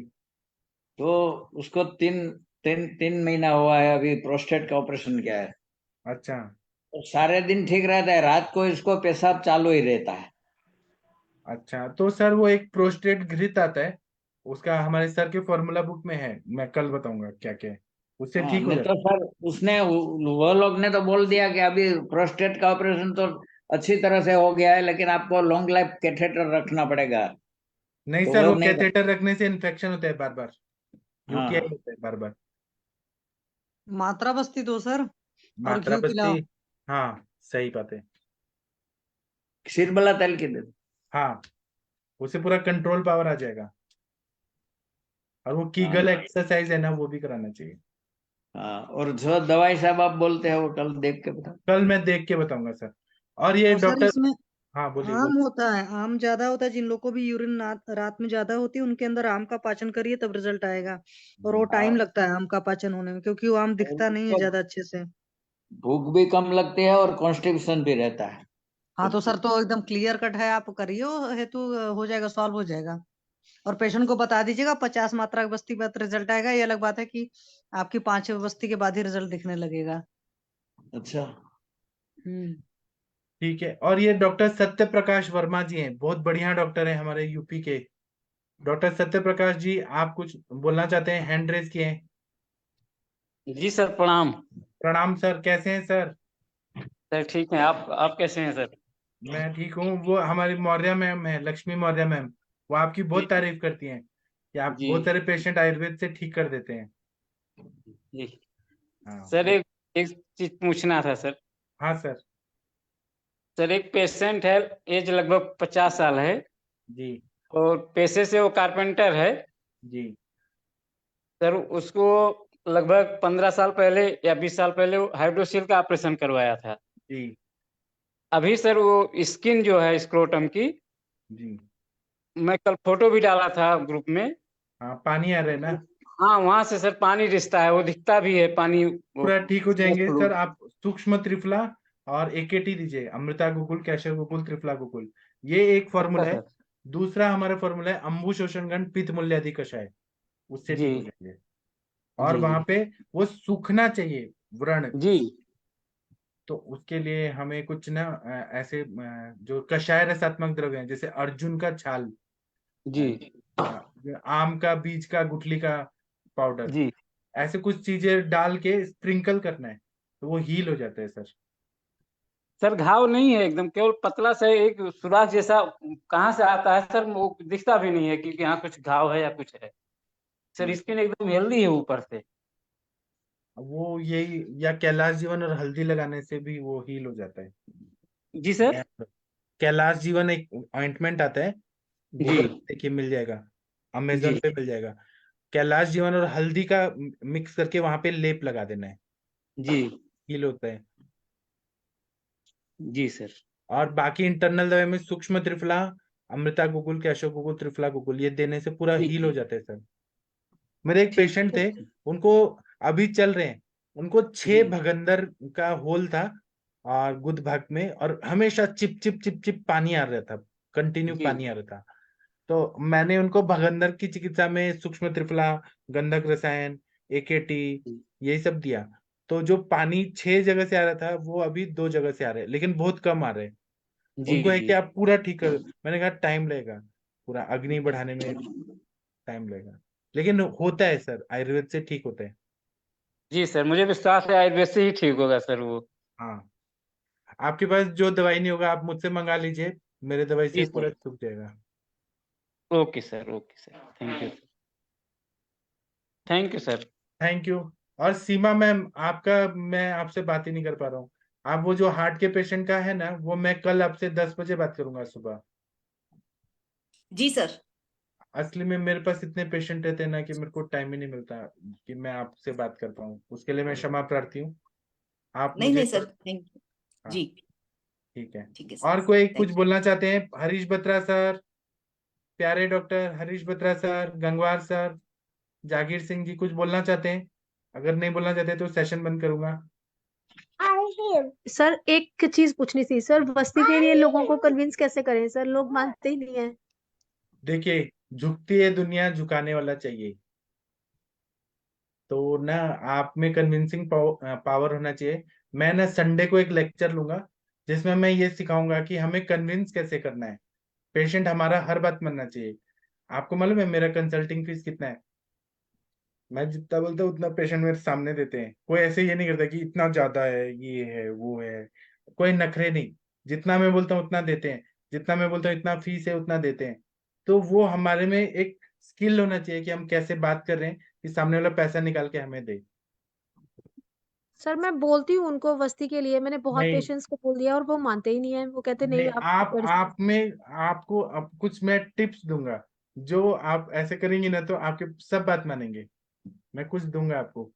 तो उसको तीन तीन तीन महीना हुआ है, अभी प्रोस्टेट का ऑपरेशन किया है। अच्छा तो सारे दिन ठीक रहता है, रात को इसको पेशाब चालू ही रहता है। अच्छा। तो सर वो एक प्रोस्टेट घृत आता है, उसका हमारे सर के फॉर्मूला बुक में है, मैं कल बताऊंगा क्या क्या है, उससे हाँ ठीक हो नहीं जाता तो सर उसने वो लोग ने तो बोल दिया कि अभी प्रोस्टेट का ऑपरेशन तो अच्छी तरह से हो गया है, लेकिन आपको लॉन्ग लाइफ कैथेटर रखना पड़ेगा। है। नहीं तो सर, वो वो नहीं कैथेटर रखने से इन्फेक्शन होता है बार बार, यूटीआई हाँ होता है बार बार। मात्रा बस्ती दो सर, और मात्रा घी बस्ती। पिलाओ। हाँ सही बात है। सिरबला तेल की दे दो। हाँ, उससे पूरा कंट्रोल पावर आ जाएगा। और वो कीगल हाँ एक्सरसाइज है ना, वो भी कराना चाहिए। हाँ, और जो दवाई साहब आप बोलते हैं वो कल देख के बता। कल मैं देख के बताऊंगा सर। और ये और सर डॉक्टर। इसमें हाँ बोलिए आम बोलिए। होता है, आम ज्यादा होता है, जिन लोग को भी यूरिन रात में ज्यादा होती है उनके अंदर आम का पाचन करिए तब रिजल्ट आएगा। और वो टाइम हाँ लगता है आम का पाचन होने में, क्योंकि वो आम और दिखता नहीं है उसको ज्यादा अच्छे से। भूख भी कम लगती है और कॉन्स्टिपेशन भी रहता है। हाँ तो सर तो एकदम क्लियर कट है, आप करियो हेतु, हो जाएगा, सॉल्व हो जाएगा। और पेशेंट को बता दीजिएगा 50 मात्रा की बस्ती बाद रिजल्ट आएगा। ये अलग बात है कि आपकी 5 बस्ती के बाद ही रिजल्ट दिखने लगेगा। अच्छा, हम्म। ठीक है। और ये डॉक्टर सत्य प्रकाश वर्मा जी हैं, बहुत बढ़िया डॉक्टर हैं हमारे यूपी के। डॉक्टर सत्य प्रकाश जी, आप कुछ बोलना चाहते हैं? हैंड रेज किए हैं। जी सर, प्रणाम। प्रणाम सर, कैसे हैं सर? सर ठीक है, आप कैसे हैं सर? मैं ठीक हूँ। वो हमारी मौर्य मैम है, लक्ष्मी मौर्य मैम, वो आपकी जी बहुत तारीफ करती हैं कि आप जी बहुत सारे पेशेंट आयुर्वेद से ठीक कर देते हैं। जी। हाँ सर एक चीज पूछना था सर। हाँ सर। सर एक पेशेंट है, एज लगभग 50 साल है, जी और पेशे से वो कारपेंटर है। जी सर उसको लगभग 15 साल पहले या 20 साल पहले वो हाइड्रोसील का ऑपरेशन करवाया था। जी अभी सर वो स्किन जो है स्क्रोटम की, जी। मैं कल फोटो भी डाला था ग्रुप में। हाँ, पानी आ रहा है ना? हाँ, वहां से सर पानी रिसता है, वो दिखता भी है पानी वो। पूरा ठीक हो जाएंगे सर। आप सूक्ष्म त्रिफला और एकेटी दीजिए, अमृता गुकुल, कैशर गुकुल, त्रिफला गुकुल, ये एक अच्छा फॉर्मूला है। सर। दूसरा हमारा फॉर्मूला है अम्बु शोषण गण पित्त मूल्यादि कषाय, उससे जी ठीक हो जाएंगे। और जी वहां जी पे वो सूखना चाहिए व्रण। जी तो उसके लिए हमें कुछ ना ऐसे जो कषाय रसात्मक द्रव्य हैं, जैसे अर्जुन का छाल, जी आम का बीज का गुठली का पाउडर, जी। ऐसे कुछ चीजें डाल के स्प्रिंकल करना है, तो वो हील हो जाता है सर। सर घाव नहीं है, एकदम केवल पतला सा एक सुराख जैसा कहाँ से आता है सर, वो दिखता भी नहीं है कि यहाँ कुछ घाव है या कुछ है। सर स्किन एकदम हेल्दी है ऊपर से। वो यही, या कैलाश जीवन और हल्दी लगाने से भी वो हील हो जाता है। जी सर। कैलाश जीवन एक ऑइंटमेंट आता है, जी गूगल पे देखिए मिल जाएगा, अमेजोन जी पे मिल जाएगा। कैलाश जीवन और हल्दी का मिक्स करके वहां पे लेप लगा देना है, जी हील होता है। जी सर। और बाकी इंटरनल दवाई में सूक्ष्म त्रिफला, अमृता गुगुल, कैशो गुगुल, त्रिफला गुगुल, ये देने से पूरा ठीक हील हो जाता है सर। मेरे एक ठीक पेशेंट सर थे, ठीक। उनको अभी चल रहे हैं, उनको 6 जी भगंदर का होल था और गुद भाग में, और हमेशा चिप चिप चिप चिप पानी आ रहा था, कंटिन्यू जी पानी आ रहा था। तो मैंने उनको भगंदर की चिकित्सा में सूक्ष्म त्रिफला, गंधक रसायन, एकेटी, यही सब दिया। तो जो पानी 6 जगह से आ रहा था, वो अभी 2 जगह से आ रहे हैं, लेकिन बहुत कम आ रहे हैं। जी उनको है जी कि आप पूरा ठीक कर। मैंने कहा टाइम लगेगा, पूरा अग्नि बढ़ाने में टाइम लगेगा, लेकिन होता है सर, आयुर्वेद से ठीक होता है। जी सर, मुझे विश्वास है आयुर्वेद से ही ठीक होगा सर वो। हाँ, आपके पास जो दवाई नहीं होगा आप मुझसे मंगा लीजिए, मेरे दवाई जी से पूरा सर। सूख जाएगा। Okay sir, okay sir, thank you sir, thank you sir. Thank you. और सीमा मैम, आपका मैं आपसे बात ही नहीं कर पा रहा हूँ। आप वो जो हार्ट के पेशेंट का है ना, वो मैं कल आपसे 10 बजे बात करूंगा सुबह। जी सर। असली में मेरे पास इतने पेशेंट रहते हैं ना कि मेरे को टाइम ही नहीं मिलता कि मैं आपसे बात कर पाऊँ। उसके लिए मैं क्षमा प्रार्थी हूँ। आप नहीं मुझे नहीं सर, थैंक यू। हाँ, जी ठीक है। ठीक है और सर, कोई कुछ थैंक यू। बोलना चाहते हैं? हरीश बत्रा सर, प्यारे doctor Harish Batra sir, Gangwar sir, Jagir Singh ji, कुछ बोलना चाहते हैं? अगर नहीं बोलना चाहते तो सेशन बंद करूंगा। सर एक चीज पूछनी थी सर, बस्ती के लिए लोगों को कन्विंस कैसे करें सर, लोग मानते ही नहीं है। देखिए, झुकती है दुनिया, झुकाने वाला चाहिए। तो ना आप में कन्विंसिंग पावर होना चाहिए। मैं ना संडे को एक लेक्चर लूंगा, जिसमें मैं ये सिखाऊंगा कि हमें कन्विंस कैसे करना है। पेशेंट हमारा हर बात मानना चाहिए। आपको मालूम है मेरा कंसल्टिंग फीस कितना है? मैं जितना बोलता हूँ उतना पेशेंट मेरे सामने देते हैं। कोई ऐसे ये नहीं करता कि इतना ज्यादा है, ये है वो है, कोई नखरे नहीं। जितना मैं बोलता हूँ उतना देते हैं, जितना मैं बोलता हूँ इतना फीस है उतना देते हैं। तो वो हमारे में एक स्किल होना चाहिए कि हम कैसे बात कर रहे हैं कि सामने वाला पैसा निकाल के हमें दे। सर मैं बोलती हूँ उनको बस्ती के लिए, मैंने बहुत नहीं पेशेंट्स को बोल दिया और वो मानते ही नहीं है, वो कहते नहीं नहीं, आप कर आप में आपको अब कुछ मैं टिप्स दूंगा, जो आप ऐसे करेंगे ना तो आपके सब बात मानेंगे। मैं कुछ दूंगा आपको।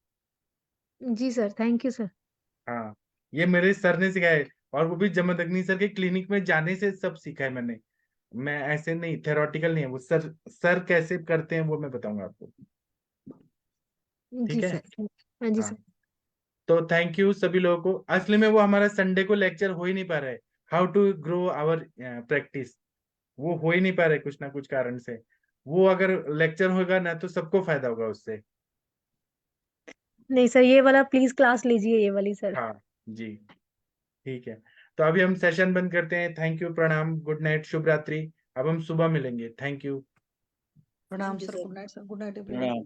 जी सर, थैंक यू सर। हाँ, ये मेरे सर ने सिखाया है, और वो भी जमदग्नि सर के क्लिनिक में जाने से सब सीखा है मैंने। मैं ऐसे नहीं, थेरोटिकल नहीं है वो। सर सर कैसे करते हैं वो मैं बताऊंगा आपको। ठीक जी है। सर, हाँ जी हाँ, सर। तो थैंक यू सभी लोगों को। असली में वो हमारा संडे को लेक्चर हो ही नहीं पा रहा है। How to grow our practice, वो हो ही नहीं पा रहे कुछ ना कुछ कारण से। वो अगर लेक्चर होगा ना तो सबको फायदा होगा उससे। नहीं सर, ये वाला प्लीज क्लास लीजिए, ये वाली सर। हाँ जी, ठीक है। तो अभी हम सेशन बंद करते हैं। थैंक यू, प्रणाम, गुड नाइट, शुभ रात्रि। अब हम सुबह मिलेंगे। Thank you. प्रणाम sir, good night sir, good night everyone. प्रणाम।